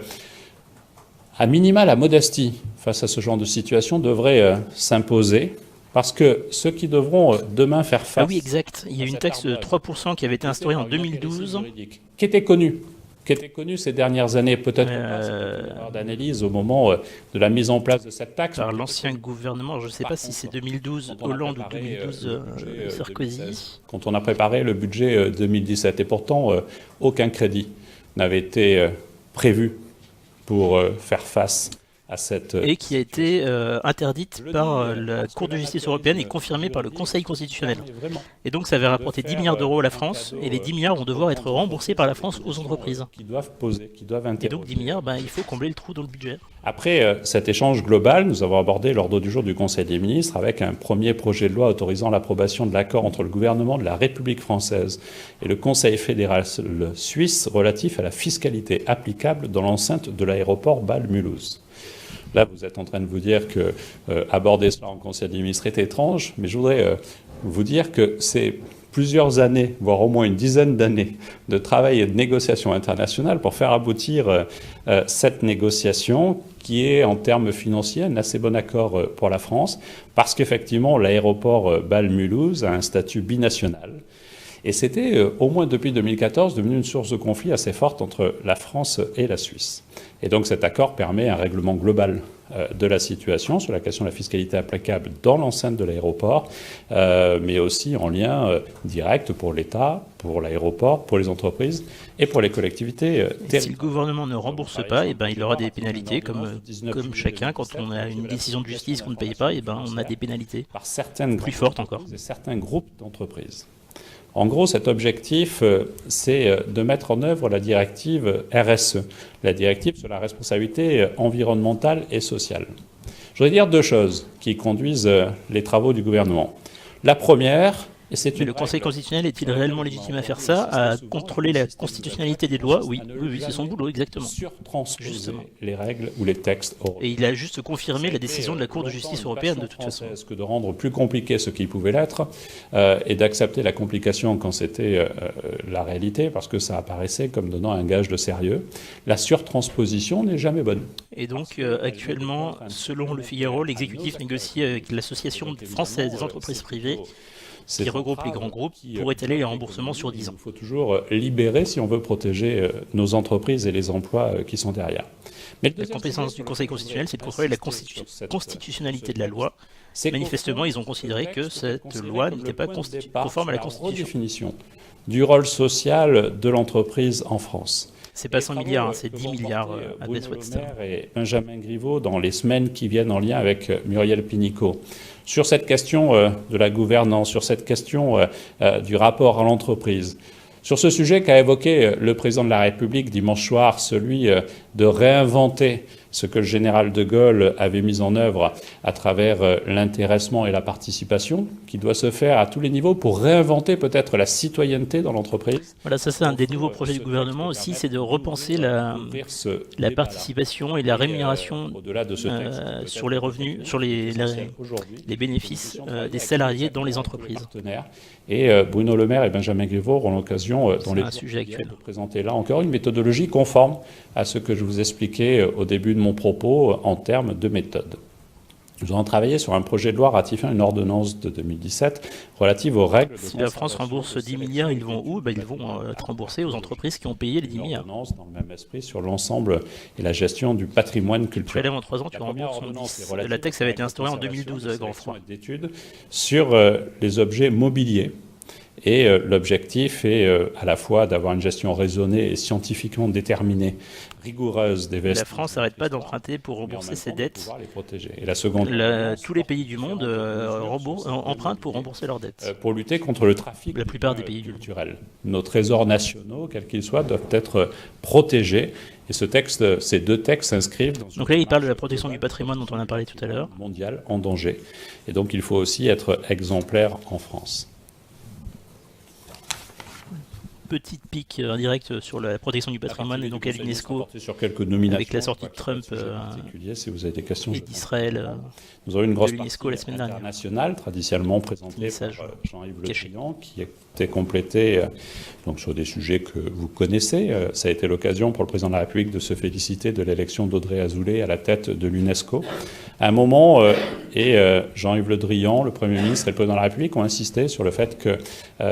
à minima, la modestie face à ce genre de situation devrait s'imposer, parce que ceux qui devront demain faire face... Ah oui, exact. Il y a une taxe de 3% qui avait été instaurée en 2012. Qui était connue ces dernières années, peut-être pas, c'est une erreur d'analyse au moment de la mise en place de cette taxe. Par l'ancien gouvernement, je ne sais pas si c'est 2012 Hollande ou 2012 Sarkozy. Quand on a préparé le budget 2017, et pourtant aucun crédit n'avait été prévu pour faire face à cette... Et qui a été interdite par la Cour de justice européenne et confirmée par le Conseil constitutionnel. Et donc ça avait rapporté 10 milliards d'euros à la France, et les 10 milliards vont devoir être remboursés par la France aux entreprises. Qui doivent interroger. Et donc 10 milliards, il faut combler le trou dans le budget. Après cet échange global, nous avons abordé l'ordre du jour du Conseil des ministres avec un premier projet de loi autorisant l'approbation de l'accord entre le gouvernement de la République française et le Conseil fédéral suisse relatif à la fiscalité applicable dans l'enceinte de l'aéroport Bâle-Mulhouse. Là, vous êtes en train de vous dire que aborder cela en Conseil des ministres est étrange, mais je voudrais vous dire que c'est plusieurs années, voire au moins une dizaine d'années de travail et de négociation internationale pour faire aboutir cette négociation qui est, en termes financiers, un assez bon accord pour la France, parce qu'effectivement, l'aéroport Bâle-Mulhouse a un statut binational. Et c'était, au moins depuis 2014, devenu une source de conflit assez forte entre la France et la Suisse. Et donc cet accord permet un règlement global de la situation sur la question de la fiscalité applicable dans l'enceinte de l'aéroport, mais aussi en lien direct pour l'État, pour l'aéroport, pour les entreprises et pour les collectivités territoriales. Si le gouvernement ne rembourse pas, il aura des pénalités, comme chacun. Quand on a une décision de justice qu'on ne paye pas, on a des pénalités par certaines plus fortes encore. Et certains groupes d'entreprises. En gros, cet objectif, c'est de mettre en œuvre la directive RSE, la directive sur la responsabilité environnementale et sociale. Je voudrais dire deux choses qui conduisent les travaux du gouvernement. La première, et c'est mais le Conseil constitutionnel est-il réellement légitime à faire ça, à contrôler la constitutionnalité des lois? Oui, c'est son boulot, exactement. Surtransposer les règles ou les textes européens. Et il a juste confirmé la décision de la Cour de justice européenne, de toute façon. Que de rendre plus compliqué ce qui pouvait l'être et d'accepter la complication quand c'était la réalité, parce que ça apparaissait comme donnant un gage de sérieux. La surtransposition n'est jamais bonne. Et donc, actuellement, selon Le Figaro, l'exécutif négocie avec l'Association française des entreprises privées, qui regroupe les grands groupes, pour étaler les remboursements sur 10 ans. Il faut toujours libérer si on veut protéger nos entreprises et les emplois qui sont derrière. Mais la compétence du Conseil constitutionnel, c'est de contrôler la constitutionnalité de la loi. Manifestement, ils ont considéré que cette loi n'était pas conforme à la Constitution. Définition du rôle social de l'entreprise en France. C'est pas 100 milliards, c'est 10 milliards à Best Western. Et Benjamin Griveaux dans les semaines qui viennent en lien avec Muriel Pénicaud. Sur cette question de la gouvernance, sur cette question du rapport à l'entreprise, sur ce sujet qu'a évoqué le président de la République dimanche soir, celui de réinventer ce que le général de Gaulle avait mis en œuvre à travers l'intéressement et la participation, qui doit se faire à tous les niveaux pour réinventer peut-être la citoyenneté dans l'entreprise. Voilà, ça c'est un des nouveaux projets du gouvernement aussi, c'est de repenser la participation et la rémunération sur les revenus, sur les bénéfices des salariés dans les entreprises. Et Bruno Le Maire et Benjamin Griveaux auront l'occasion dans les de présenter là encore une méthodologie conforme à ce que je vous expliquais au début de mon propos en termes de méthode. Nous avons travaillé sur un projet de loi ratifiant une ordonnance de 2017 relative aux règles. Si la France rembourse 10 milliards, ils vont où? Ils vont être remboursés aux entreprises qui ont payé les 10 milliards. Dans le même esprit sur l'ensemble et la gestion du patrimoine culturel. Avant 3 ans, tu rembourses 10. La taxe avait été instaurée en 2012 à grand froid. D'études sur les objets mobiliers Et l'objectif est à la fois d'avoir une gestion raisonnée et scientifiquement déterminée, rigoureuse des La France n'arrête pas d'emprunter pour rembourser ses dettes. pouvoir les protéger. Et la seconde, Tous les pays du monde empruntent pour rembourser leurs dettes. pour lutter contre le trafic La plupart des pays du monde. culturel. Nos trésors nationaux, quels qu'ils soient, doivent être protégés. Et ces deux textes s'inscrivent dans Donc là, il parle de la protection du patrimoine dont on a parlé tout à l'heure. Mondial en danger. Et donc, il faut aussi être exemplaire en France. Petite pique indirecte sur la protection du patrimoine et donc à l'UNESCO Sur quelques nominations, avec la sortie de Trump si vous avez des questions, et d'Israël. nous avons une grosse de l'UNESCO partie la semaine dernière. internationale, traditionnellement présentée Message par Jean-Yves Le caché. Drian, qui a été complétée donc sur des sujets que vous connaissez. Ça a été l'occasion pour le président de la République de se féliciter de l'élection d'Audrey Azoulay à la tête de l'UNESCO. À un moment, Jean-Yves Le Drian, le Premier ministre et le président de la République ont insisté sur le fait que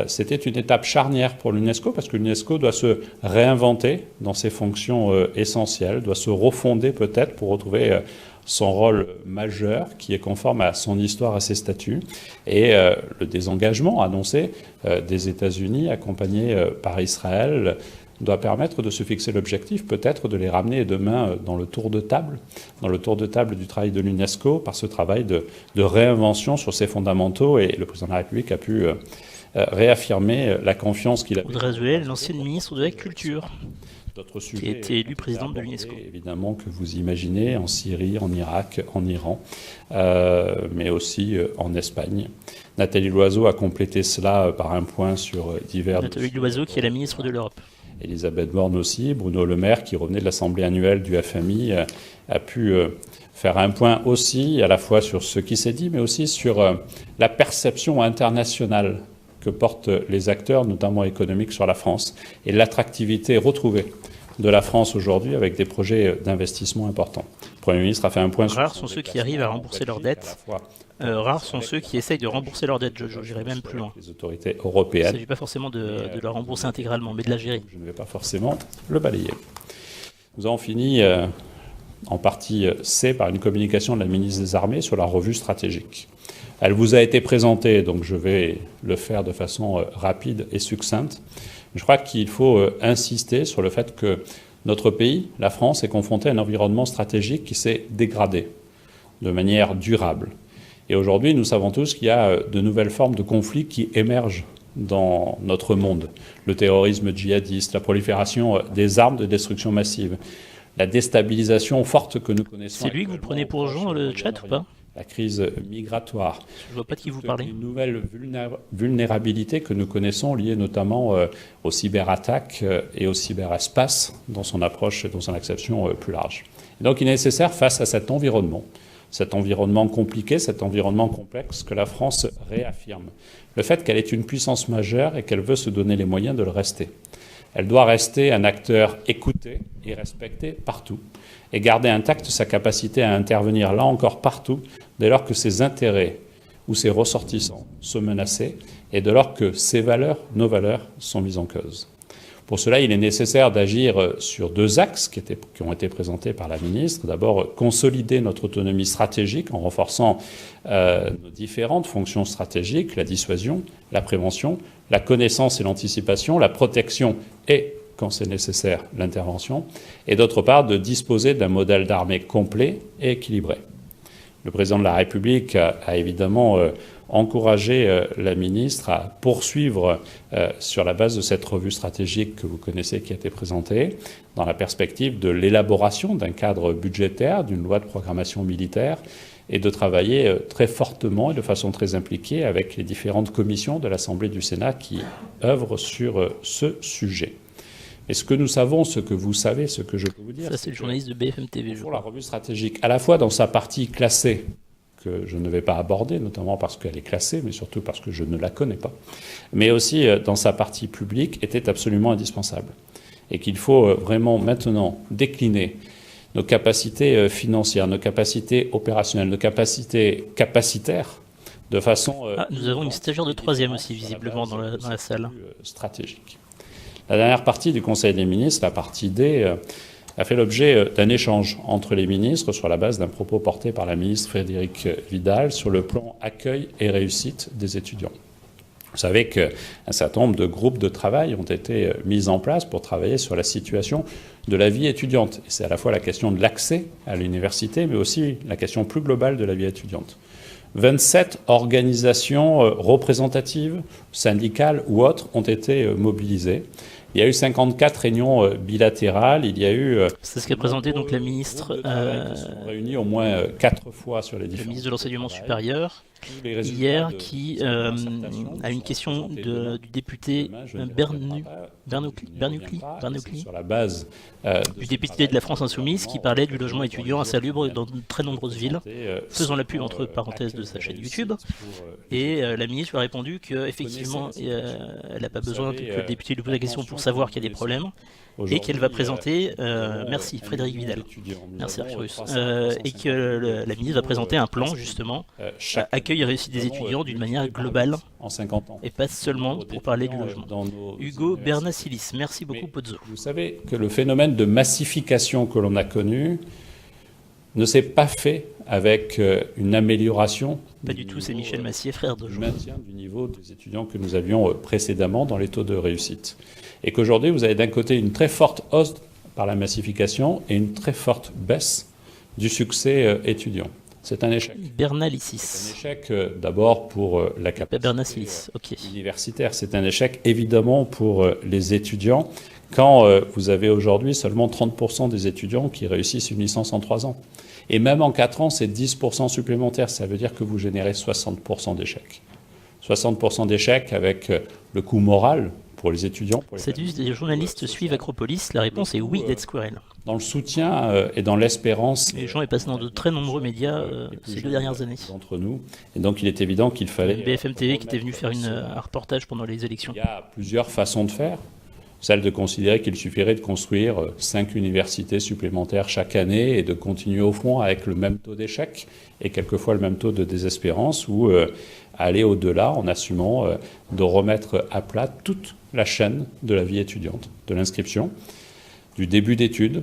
c'était une étape charnière pour l'UNESCO, parce que l'UNESCO doit se réinventer dans ses fonctions essentielles, doit se refonder peut-être pour retrouver son rôle majeur, qui est conforme à son histoire, à ses statuts, et le désengagement annoncé des États-Unis, accompagné par Israël, doit permettre de se fixer l'objectif, peut-être de les ramener demain dans le tour de table du travail de l'UNESCO, par ce travail de réinvention sur ses fondamentaux, et le président de la République a pu réaffirmer la confiance qu'il a. Audrey Azoulay, l'ancienne ministre de la Culture, D'autres qui a sujets été élue présidente de l'UNESCO. évidemment, que vous imaginez, en Syrie, en Irak, en Iran, mais aussi en Espagne. Nathalie Loiseau a complété cela par un point sur divers... Nathalie Loiseau, qui est la ministre de l'Europe. Elisabeth Borne aussi, Bruno Le Maire, qui revenait de l'Assemblée annuelle du FMI, a pu faire un point aussi, à la fois sur ce qui s'est dit, mais aussi sur la perception internationale que portent les acteurs, notamment économiques, sur la France, et l'attractivité retrouvée de la France aujourd'hui avec des projets d'investissement importants. Le Premier ministre a fait un point sur... Rares sont ceux qui arrivent à rembourser leurs dettes. Rares sont ceux qui essayent de rembourser leurs dettes. J'irai même plus loin. Les autorités Il ne européennes. s'agit pas forcément de la rembourser intégralement, mais de la gérer. Je ne vais pas forcément le balayer. Nous avons fini en partie C par une communication de la ministre des Armées sur la revue stratégique. Elle vous a été présentée, donc je vais le faire de façon rapide et succincte. Je crois qu'il faut insister sur le fait que notre pays, la France, est confronté à un environnement stratégique qui s'est dégradé de manière durable. Et aujourd'hui, nous savons tous qu'il y a de nouvelles formes de conflits qui émergent dans notre monde. Le terrorisme djihadiste, la prolifération des armes de destruction massive, la déstabilisation forte que nous connaissons. C'est lui que vous prenez pour Jean, le chat, ou pas? La crise migratoire. Je ne vois pas de qui vous parlez. Une nouvelle vulnérabilité que nous connaissons, liée notamment aux cyberattaques et au cyberespace, dans son approche et dans son acception plus large. Et donc il est nécessaire, face à cet environnement compliqué, cet environnement complexe, que la France réaffirme le fait qu'elle est une puissance majeure et qu'elle veut se donner les moyens de le rester. Elle doit rester un acteur écouté et respecté partout, et garder intacte sa capacité à intervenir là encore partout, dès lors que ses intérêts ou ses ressortissants sont menacés, et dès lors que ses valeurs, nos valeurs, sont mises en cause. Pour cela, il est nécessaire d'agir sur deux axes qui ont été présentés par la ministre. D'abord, consolider notre autonomie stratégique en renforçant nos différentes fonctions stratégiques, la dissuasion, la prévention, la connaissance et l'anticipation, la protection et, quand c'est nécessaire, l'intervention. Et d'autre part, de disposer d'un modèle d'armée complet et équilibré. Le président de la République a évidemment encouragé la ministre à poursuivre sur la base de cette revue stratégique que vous connaissez, qui a été présentée, dans la perspective de l'élaboration d'un cadre budgétaire, d'une loi de programmation militaire, et de travailler très fortement et de façon très impliquée avec les différentes commissions de l'Assemblée du Sénat qui œuvrent sur ce sujet. Et ce que nous savons, ce que vous savez, ce que je peux vous dire... Ça, c'est le journaliste de BFM TV, je pour crois. la revue stratégique, à la fois dans sa partie classée, que je ne vais pas aborder, notamment parce qu'elle est classée, mais surtout parce que je ne la connais pas, mais aussi dans sa partie publique, était absolument indispensable. Et qu'il faut vraiment maintenant décliner nos capacités financières, nos capacités opérationnelles, nos capacités capacitaires, de façon... nous avons une stagiaire de 3e aussi, visiblement, dans la salle. Stratégique. La dernière partie du Conseil des ministres, la partie D, a fait l'objet d'un échange entre les ministres sur la base d'un propos porté par la ministre Frédérique Vidal sur le plan accueil et réussite des étudiants. Vous savez qu'un certain nombre de groupes de travail ont été mis en place pour travailler sur la situation de la vie étudiante. Et c'est à la fois la question de l'accès à l'université, mais aussi la question plus globale de la vie étudiante. 27 organisations représentatives, syndicales ou autres, ont été mobilisées. Il y a eu 54 réunions bilatérales. Il y a eu... C'est ce qu'a présenté donc la ministre. Qui sont réunis au moins 4 fois sur les différents... La ministre de l'Enseignement supérieur, hier, qui, à une question du député Bernucli, sur la base du député de la France Insoumise, qui parlait du logement étudiant insalubre dans de très nombreuses villes, faisant la pub entre parenthèses de sa chaîne YouTube. Et la ministre lui a répondu qu'effectivement, elle n'a pas besoin que le député lui pose la question pour savoir qu'il y a des problèmes, et qu'elle va présenter, merci Frédéric Vidal, merci Arcturus, et que la ministre va présenter un plan justement accueil et réussite des étudiants d'une manière globale en 50 ans. Et pas seulement pour parler du logement. Hugo Bernacilis, merci beaucoup Pozzo. Vous savez que le phénomène de massification que l'on a connu ne s'est pas fait avec une amélioration. Pas du tout, c'est Michel Massier, frère de Jean. Du maintien du niveau des étudiants que nous avions précédemment dans les taux de réussite. Et qu'aujourd'hui, vous avez d'un côté une très forte hausse par la massification et une très forte baisse du succès étudiant. C'est un échec. Bernalicis. C'est un échec d'abord pour la capacité universitaire. C'est un échec évidemment pour les étudiants quand vous avez aujourd'hui seulement 30% des étudiants qui réussissent une licence en 3 ans. Et même en 4 ans, c'est 10% supplémentaire. Ça veut dire que vous générez 60% d'échecs. 60% d'échecs avec le coût moral pour les étudiants. Les journalistes suivent Acropolis. La réponse est oui d'Ed Squirrel. Dans le soutien et dans l'espérance. Les gens est passé dans de très nombreux médias ces 2 dernières années. Entre nous. Et donc il est évident qu'il fallait... BFM TV qui était venu faire un reportage pendant les élections. Il y a plusieurs façons de faire. Celle de considérer qu'il suffirait de construire 5 universités supplémentaires chaque année et de continuer au fond avec le même taux d'échec et quelquefois le même taux de désespérance, ou aller au-delà en assumant de remettre à plat toute la chaîne de la vie étudiante, de l'inscription, du début d'études,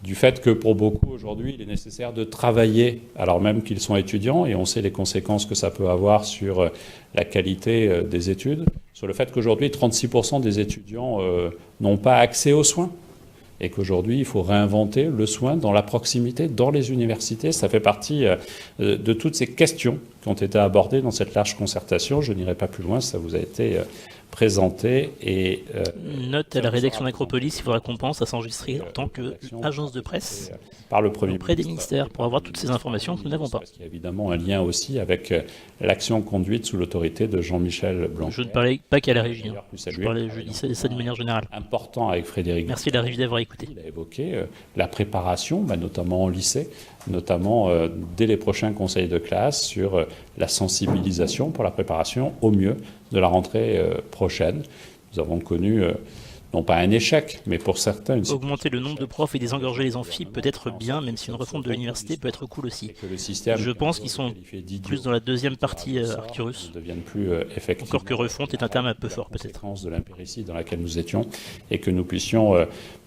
du fait que pour beaucoup aujourd'hui il est nécessaire de travailler alors même qu'ils sont étudiants, et on sait les conséquences que ça peut avoir sur la qualité des études, sur le fait qu'aujourd'hui 36% des étudiants n'ont pas accès aux soins, et qu'aujourd'hui il faut réinventer le soin dans la proximité, dans les universités. Ça fait partie de toutes ces questions qui ont été abordées dans cette large concertation. Je n'irai pas plus loin, ça vous a été présenté. Et, note à la rédaction d'Acropolis, il faudra qu'on pense à s'enregistrer en tant qu'agence de presse par le Premier auprès des ministères pour avoir toutes ces informations que nous n'avons pas. Parce qu'il y a évidemment un lien aussi avec l'action conduite sous l'autorité de Jean-Michel Blanquer. Je ne parlais pas qu'à la régie. Je dis ça de manière générale. Important avec Frédéric. Merci à la régie d'avoir écouté. Il a évoqué la préparation, notamment en lycée, notamment dès les prochains conseils de classe, sur la sensibilisation pour la préparation au mieux de la rentrée prochaine. Nous avons connu, non pas un échec, mais pour certains... Augmenter le nombre de profs et désengorger les amphis peut être bien, même si une refonte de l'université peut être cool aussi. Je pense qu'ils sont plus dans la deuxième partie, Arcturus. Encore que refonte est un terme un peu fort, peut-être. De l'impéritie dans laquelle nous étions, et que nous puissions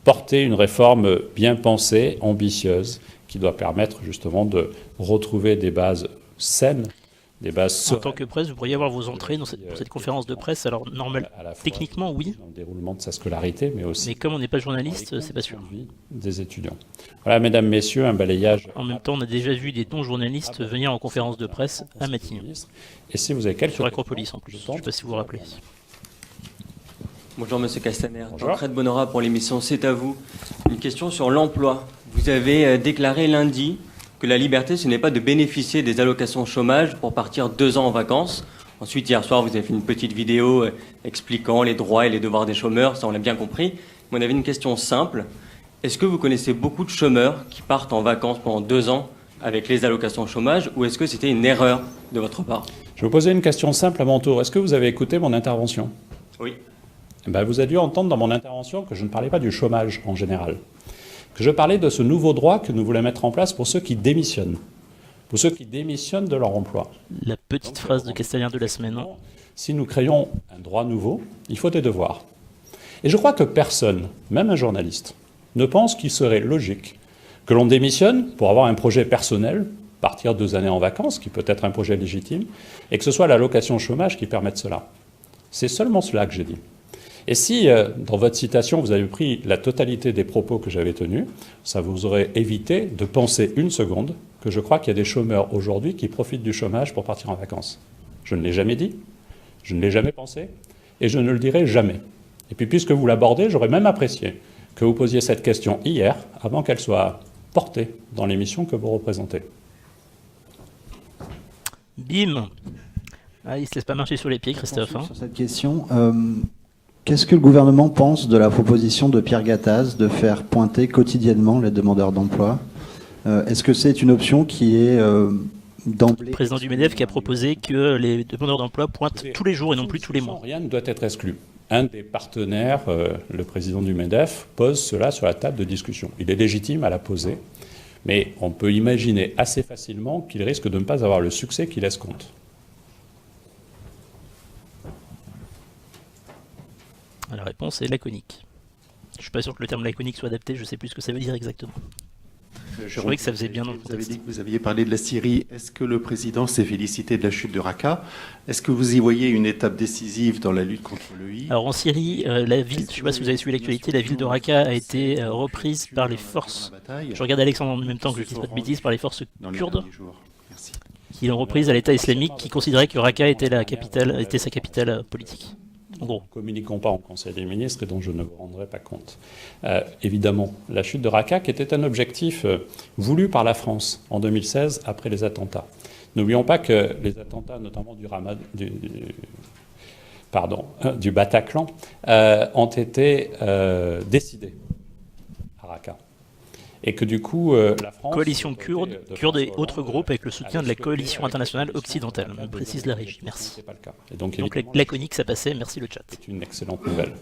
porter une réforme bien pensée, ambitieuse, qui doit permettre justement de retrouver des bases saines, des bases... En tant que presse, vous pourriez avoir vos entrées pour cette conférence de presse. Alors, normal, techniquement, oui. Dans le déroulement de sa scolarité, mais aussi... Mais comme on n'est pas journaliste, c'est pas sûr. Des étudiants. Voilà, mesdames, messieurs, un balayage... En même temps, on a déjà vu des non-journalistes venir en conférence de presse à Matignon. Et si vous avez quelques... Sur Acropolis, en plus. Je ne sais pas si vous vous rappelez. Bonjour, monsieur Castaner. Tancred Bonora pour l'émission C'est à vous. Une question sur l'emploi. Vous avez déclaré lundi que la liberté, ce n'est pas de bénéficier des allocations chômage pour partir 2 ans en vacances. Ensuite, hier soir, vous avez fait une petite vidéo expliquant les droits et les devoirs des chômeurs, ça on l'a bien compris. Mais on avait une question simple. Est-ce que vous connaissez beaucoup de chômeurs qui partent en vacances pendant 2 ans avec les allocations chômage, ou est-ce que c'était une erreur de votre part? Je vais vous poser une question simple à mon tour. Est-ce que vous avez écouté mon intervention? Oui. Vous avez dû entendre dans mon intervention que je ne parlais pas du chômage en général, que je parlais de ce nouveau droit que nous voulons mettre en place pour ceux qui démissionnent, pour ceux qui démissionnent de leur emploi. La petite phrase de Castaner de la semaine. Si nous créons un droit nouveau, il faut des devoirs. Et je crois que personne, même un journaliste, ne pense qu'il serait logique que l'on démissionne pour avoir un projet personnel, partir 2 années en vacances, qui peut être un projet légitime, et que ce soit l'allocation chômage qui permette cela. C'est seulement cela que j'ai dit. Et si, dans votre citation, vous avez pris la totalité des propos que j'avais tenus, ça vous aurait évité de penser une seconde que je crois qu'il y a des chômeurs aujourd'hui qui profitent du chômage pour partir en vacances. Je ne l'ai jamais dit, je ne l'ai jamais pensé, et je ne le dirai jamais. Et puis, puisque vous l'abordez, j'aurais même apprécié que vous posiez cette question hier, avant qu'elle soit portée dans l'émission que vous représentez. Bim. Ah, il ne se laisse pas marcher sur les pieds, Christophe. Sur cette question, qu'est-ce que le gouvernement pense de la proposition de Pierre Gattaz de faire pointer quotidiennement les demandeurs d'emploi? Est-ce que c'est une option qui est d'emblée... Le président du MEDEF qui a proposé que les demandeurs d'emploi pointent tous les jours et non plus tous les mois. Rien ne doit être exclu. Un des partenaires, le président du MEDEF, pose cela sur la table de discussion. Il est légitime à la poser, mais on peut imaginer assez facilement qu'il risque de ne pas avoir le succès qu'il escompte. La réponse est laconique. Je ne suis pas sûr que le terme laconique soit adapté, je ne sais plus ce que ça veut dire exactement. Je trouvais que ça faisait bien dans le Vous avez contexte. dit que vous aviez parlé de la Syrie. Est-ce que le président s'est félicité de la chute de Raqqa? Est-ce que vous y voyez une étape décisive dans la lutte contre le I? Alors en Syrie, la ville, je ne sais pas si vous avez suivi l'actualité, la ville de Raqqa a été reprise par les forces, je regarde Alexandre en même temps que je ne dise pas de bêtises, par les forces kurdes, qui l'ont reprise à l'État islamique, qui considérait que Raqqa était sa capitale politique. En gros. Nous ne communiquons pas en Conseil des ministres et dont je ne vous rendrai pas compte. Évidemment, la chute de Raqqa, qui était un objectif voulu par la France en 2016 après les attentats. N'oublions pas que les attentats, notamment du Bataclan, ont été décidés à Raqqa. Et que du coup, la France... Coalition kurde et autres groupes avec le soutien de la coalition internationale occidentale, me précise la régie. Merci. C'est pas le cas. Et donc laconique, ça passait, merci le chat. C'est une excellente nouvelle.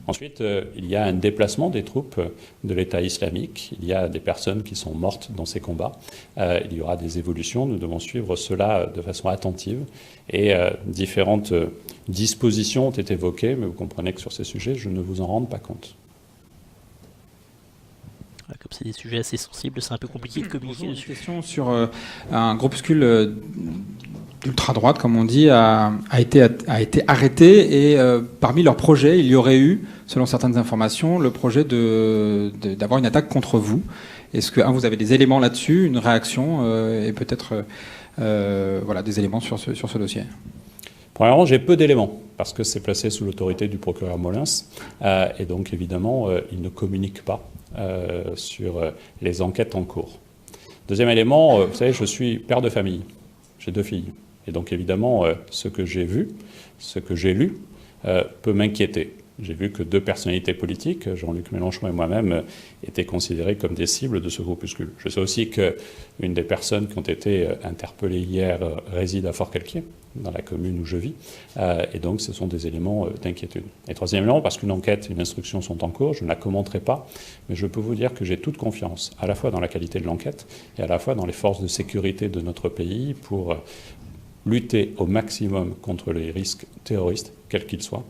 Ensuite, il y a un déplacement des troupes de l'État islamique. Il y a des personnes qui sont mortes dans ces combats. Il y aura des évolutions. Nous devons suivre cela de façon attentive. Et différentes dispositions ont été évoquées, mais vous comprenez que sur ces sujets, je ne vous en rends pas compte. Comme c'est des sujets assez sensibles, c'est un peu compliqué de communiquer Une dessus. question sur un groupuscule d'ultra-droite, comme on dit, a été arrêté et parmi leurs projets, il y aurait eu, selon certaines informations, le projet d'avoir une attaque contre vous. Est-ce que vous avez des éléments là-dessus, une réaction et peut-être des éléments sur ce dossier? Premièrement, j'ai peu d'éléments, parce que c'est placé sous l'autorité du procureur Molins, et donc évidemment, il ne communique pas sur les enquêtes en cours. Deuxième élément, vous savez, je suis père de famille, j'ai 2 filles, et donc évidemment, ce que j'ai vu, ce que j'ai lu, peut m'inquiéter. J'ai vu que 2 personnalités politiques, Jean-Luc Mélenchon et moi-même, étaient considérés comme des cibles de ce groupuscule. Je sais aussi qu'une des personnes qui ont été interpellées hier réside à Fort-Calquier, dans la commune où je vis, et donc ce sont des éléments d'inquiétude. Et troisième élément, parce qu'une enquête et une instruction sont en cours, je ne la commenterai pas, mais je peux vous dire que j'ai toute confiance, à la fois dans la qualité de l'enquête et à la fois dans les forces de sécurité de notre pays pour lutter au maximum contre les risques terroristes, quels qu'ils soient,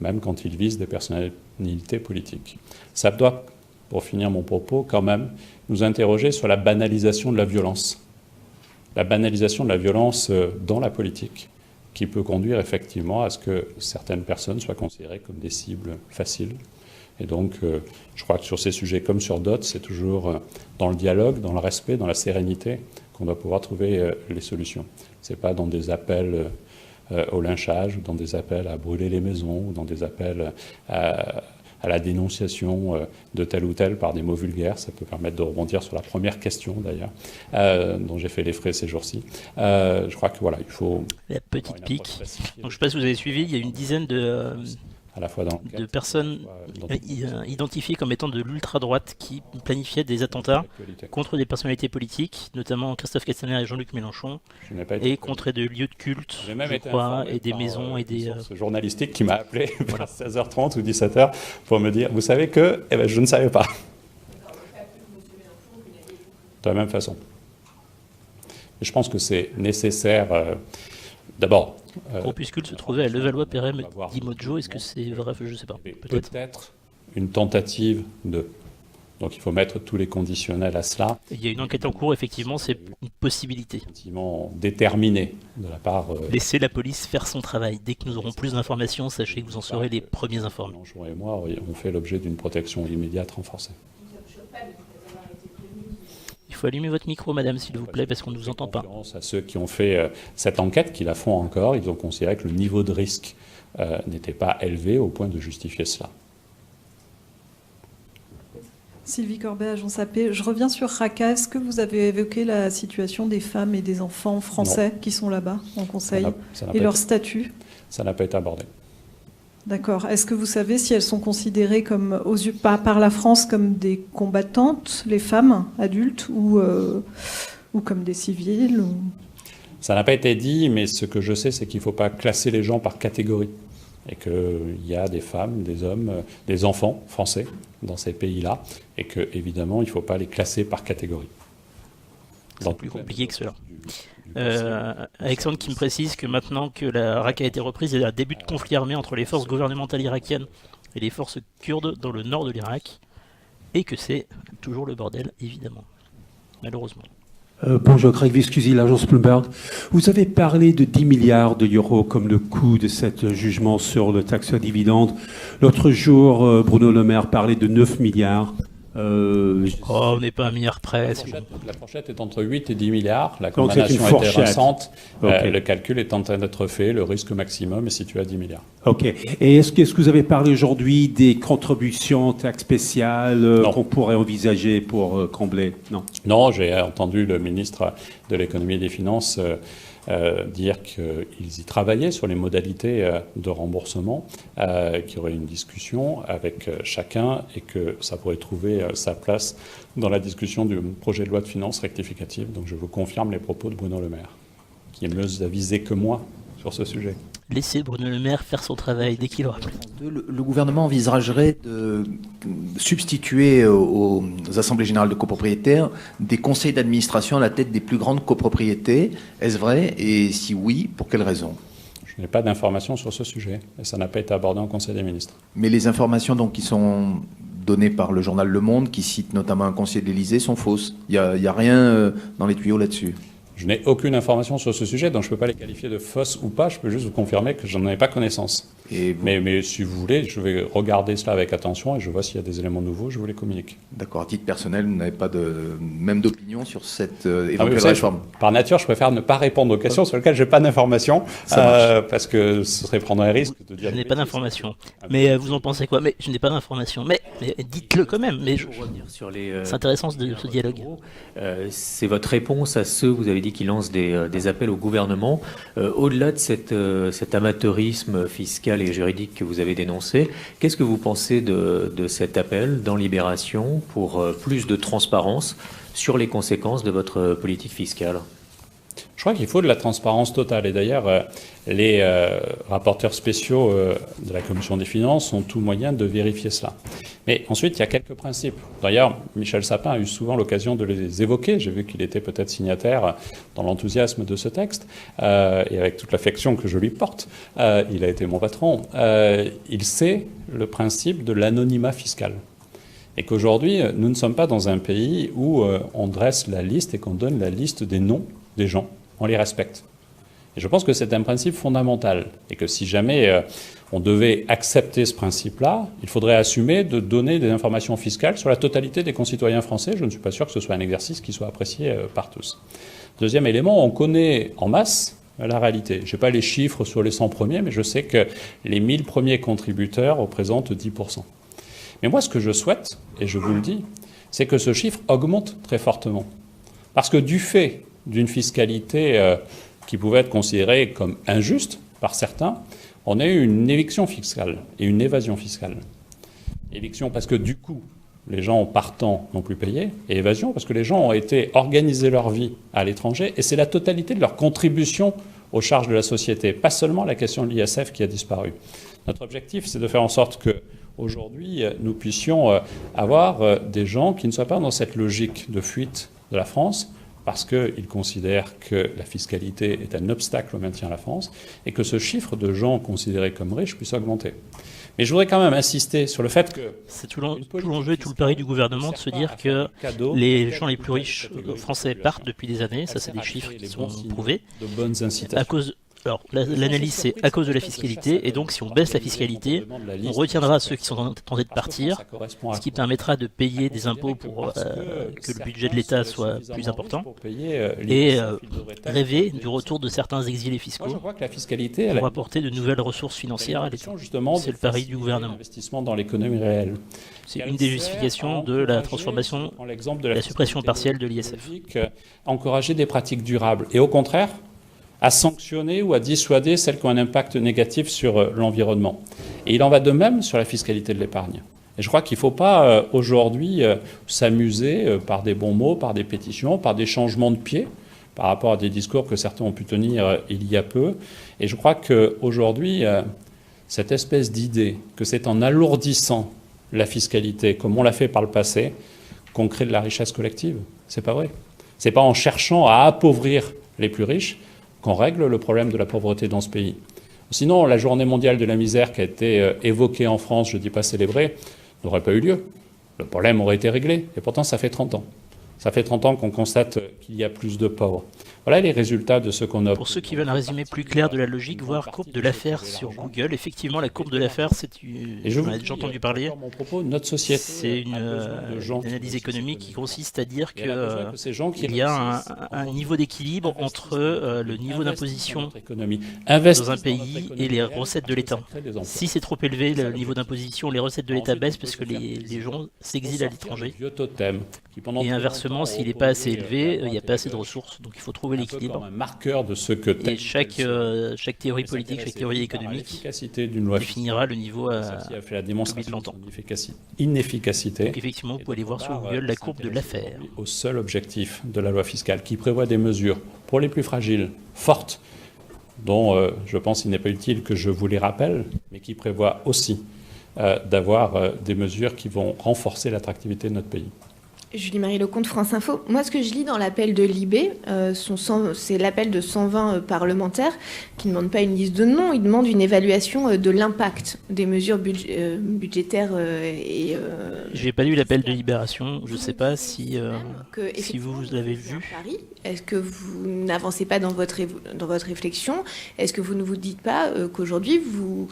même quand ils visent des personnalités politiques. Ça doit, pour finir mon propos, quand même nous interroger sur la banalisation de la violence. La banalisation de la violence dans la politique, qui peut conduire effectivement à ce que certaines personnes soient considérées comme des cibles faciles. Et donc, je crois que sur ces sujets comme sur d'autres, c'est toujours dans le dialogue, dans le respect, dans la sérénité qu'on doit pouvoir trouver les solutions. Ce n'est pas dans des appels au lynchage, ou dans des appels à brûler les maisons, ou dans des appels à la dénonciation de tel ou tel par des mots vulgaires. Ça peut permettre de rebondir sur la première question, d'ailleurs, dont j'ai fait les frais ces jours-ci. Je crois que voilà, il faut... La petite pique. Donc, je ne sais pas si vous avez suivi, il y a une dizaine de personnes identifiées comme étant de l'ultra-droite qui planifiaient des attentats contre des personnalités politiques, notamment Christophe Castaner et Jean-Luc Mélenchon, et contre des lieux de culte, je crois, et des maisons et des... Ce journalistique qui m'a appelé vers 16h30 ou 17h pour me dire, vous savez que je ne savais pas. De la même façon. Et je pense que c'est nécessaire, d'abord... Groupuscule se trouvait à Levallois-Perret, dit Mojo. Est-ce que c'est vrai? Je ne sais pas. Peut-être une tentative de... Donc il faut mettre tous les conditionnels à cela. Il y a une enquête en cours, effectivement, c'est une possibilité. Effectivement déterminé de la part... Laissez la police faire son travail. Dès que nous aurons plus d'informations, sachez que vous en serez les premiers informés. Mélenchon et moi, on fait l'objet d'une protection immédiate renforcée. Il faut allumer votre micro, madame, s'il vous plaît, parce qu'on ne vous entend pas. À ceux qui ont fait cette enquête, qui la font encore, ils ont considéré que le niveau de risque n'était pas élevé au point de justifier cela. Sylvie Corbet, Agence AP. Je reviens sur Raqqa. Est-ce que vous avez évoqué la situation des femmes et des enfants français qui sont là-bas en conseil et leur statut? Ça n'a pas été abordé. D'accord. Est-ce que vous savez si elles sont considérées comme, par la France comme des combattantes, les femmes adultes, ou comme des civils Ça n'a pas été dit, mais ce que je sais, c'est qu'il ne faut pas classer les gens par catégorie. Et qu'il y a des femmes, des hommes, des enfants français dans ces pays-là, et qu'évidemment, il ne faut pas les classer par catégorie. C'est plus compliqué que cela. Alexandre qui me précise que maintenant que la Raqqa a été reprise, il y a un début de conflit armé entre les forces gouvernementales irakiennes et les forces kurdes dans le nord de l'Irak, et que c'est toujours le bordel, évidemment, malheureusement. Bonjour, Craig Viscusi, l'agence Bloomberg. Vous avez parlé de 10 milliards d'euros comme le coût de ce jugement sur le taxe sur dividendes. L'autre jour, Bruno Le Maire parlait de 9 milliards. On n'est pas un milliard près. La fourchette est entre 8 et 10 milliards. La condamnation a été récente. Okay. Le calcul est en train d'être fait. Le risque maximum est situé à 10 milliards. OK. Et est-ce que vous avez parlé aujourd'hui des contributions taxes spéciales qu'on pourrait envisager pour combler? Non, j'ai entendu le ministre de l'Économie et des Finances dire qu'ils y travaillaient sur les modalités de remboursement, qu'il y aurait une discussion avec chacun et que ça pourrait trouver sa place dans la discussion du projet de loi de finances rectificative. Donc je vous confirme les propos de Bruno Le Maire, qui est mieux avisé que moi sur ce sujet. Laissez Bruno Le Maire faire son travail dès qu'il aura pu. Le gouvernement envisagerait de substituer aux assemblées générales de copropriétaires des conseils d'administration à la tête des plus grandes copropriétés. Est-ce vrai? Et si oui, pour quelles raisons? Je n'ai pas d'informations sur ce sujet et ça n'a pas été abordé en Conseil des ministres. Mais les informations donc, qui sont données par le journal Le Monde, qui cite notamment un conseiller de l'Élysée, sont fausses. Il n'y a rien dans les tuyaux là-dessus. Je n'ai aucune information sur ce sujet, donc je ne peux pas les qualifier de fausses ou pas. Je peux juste vous confirmer que je n'en ai pas connaissance. Mais si vous voulez, je vais regarder cela avec attention et je vois s'il y a des éléments nouveaux, je vous les communique. D'accord. À titre personnel, vous n'avez pas même d'opinion sur cette éventuelle réforme? Par nature, je préfère ne pas répondre aux questions sur lesquelles je n'ai pas d'informations, parce que ce serait prendre un risque de dire... Je n'ai pas d'informations. Mais vous en pensez quoi? Mais je n'ai pas d'informations. Mais dites-le quand même. Mais c'est intéressant ce dialogue. C'est votre réponse à ceux, vous avez dit, qui lancent des appels au gouvernement. Au-delà de cet amateurisme fiscal et juridique que vous avez dénoncé, qu'est-ce que vous pensez de cet appel dans Libération pour plus de transparence sur les conséquences de votre politique fiscale? Je crois qu'il faut de la transparence totale. Et d'ailleurs, les rapporteurs spéciaux de la Commission des finances ont tout moyen de vérifier cela. Mais ensuite, il y a quelques principes. D'ailleurs, Michel Sapin a eu souvent l'occasion de les évoquer. J'ai vu qu'il était peut-être signataire dans l'enthousiasme de ce texte. Et avec toute l'affection que je lui porte, il a été mon patron. Il sait le principe de l'anonymat fiscal. Et qu'aujourd'hui, nous ne sommes pas dans un pays où on dresse la liste et qu'on donne la liste des noms des gens. On les respecte. Et je pense que c'est un principe fondamental. Et que si jamais on devait accepter ce principe-là, il faudrait assumer de donner des informations fiscales sur la totalité des concitoyens français. Je ne suis pas sûr que ce soit un exercice qui soit apprécié par tous. Deuxième élément, on connaît en masse la réalité. Je n'ai pas les chiffres sur les 100 premiers, mais je sais que les 1000 premiers contributeurs représentent 10%. Mais moi, ce que je souhaite, et je vous le dis, c'est que ce chiffre augmente très fortement. Parce que du fait d'une fiscalité qui pouvait être considérée comme injuste par certains, on a eu une éviction fiscale et une évasion fiscale. Éviction parce que du coup, les gens partant n'ont plus payé, et évasion parce que les gens ont été organiser leur vie à l'étranger, et c'est la totalité de leur contribution aux charges de la société, pas seulement la question de l'ISF qui a disparu. Notre objectif, c'est de faire en sorte que aujourd'hui, nous puissions avoir des gens qui ne soient pas dans cette logique de fuite de la France, parce qu'ils considèrent que la fiscalité est un obstacle au maintien de la France, et que ce chiffre de gens considérés comme riches puisse augmenter. Mais je voudrais quand même insister sur le fait que... C'est tout l'enjeu et tout le pari du gouvernement de se dire que les gens les plus riches français partent depuis des années, ça c'est des chiffres qui sont prouvés, de bonnes incitations. à cause... Alors, l'analyse, c'est à cause de la fiscalité, et donc si on baisse la fiscalité, on retiendra ceux qui sont tentés de partir, ce qui permettra de payer des impôts pour que le budget de l'État soit plus important, et rêver du retour de certains exilés fiscaux pour apporter de nouvelles ressources financières à l'État. C'est le pari du gouvernement. Dans l'économie réelle. C'est une des justifications de la transformation, de la suppression partielle de l'ISF. Encourager des pratiques durables, et au contraire, à sanctionner ou à dissuader celles qui ont un impact négatif sur l'environnement. Et il en va de même sur la fiscalité de l'épargne. Et je crois qu'il ne faut pas aujourd'hui s'amuser par des bons mots, par des pétitions, par des changements de pied, par rapport à des discours que certains ont pu tenir il y a peu. Et je crois qu'aujourd'hui, cette espèce d'idée que c'est en alourdissant la fiscalité, comme on l'a fait par le passé, qu'on crée de la richesse collective, c'est pas vrai. C'est pas en cherchant à appauvrir les plus riches qu'on règle le problème de la pauvreté dans ce pays. Sinon, la journée mondiale de la misère qui a été évoquée en France, je ne dis pas célébrée, n'aurait pas eu lieu. Le problème aurait été réglé. Et pourtant, ça fait 30 ans. Ça fait 30 ans qu'on constate qu'il y a plus de pauvres. Voilà les résultats de ce qu'on a. Pour ceux qui veulent un résumé plus clair de la logique, voir courbe de l'affaire sur Google. Effectivement, la courbe de l'affaire, j'en ai déjà entendu parler. Mon propos, notre société, c'est une analyse économique qui consiste à dire qu'il y a un niveau d'équilibre entre le niveau d'imposition dans un pays et les recettes de l'État. Si c'est trop élevé, le niveau d'imposition, les recettes de l'État baissent parce que les gens s'exilent à l'étranger. Et inversement, s'il n'est pas assez élevé, il n'y a pas assez de ressources. Donc il faut trouver l'équilibre. Un marqueur de ce que et chaque théorie politique, chaque théorie économique définira le niveau à de longtemps. Inefficacité. Donc effectivement, vous pouvez aller voir sur Google la courbe de l'affaire. Au seul objectif de la loi fiscale, qui prévoit des mesures pour les plus fragiles, fortes, dont je pense qu'il n'est pas utile que je vous les rappelle, mais qui prévoit aussi d'avoir des mesures qui vont renforcer l'attractivité de notre pays. Julie-Marie Lecomte, France Info. Moi, ce que je lis dans l'appel de l'IB, c'est l'appel de 120 parlementaires qui ne demandent pas une liste de noms, ils demandent une évaluation de l'impact des mesures budgétaires et... Je n'ai pas lu l'appel de Libération, je ne sais pas si vous l'avez vu. Est-ce que vous n'avancez pas dans votre réflexion? Est-ce que vous ne vous dites pas qu'aujourd'hui, vous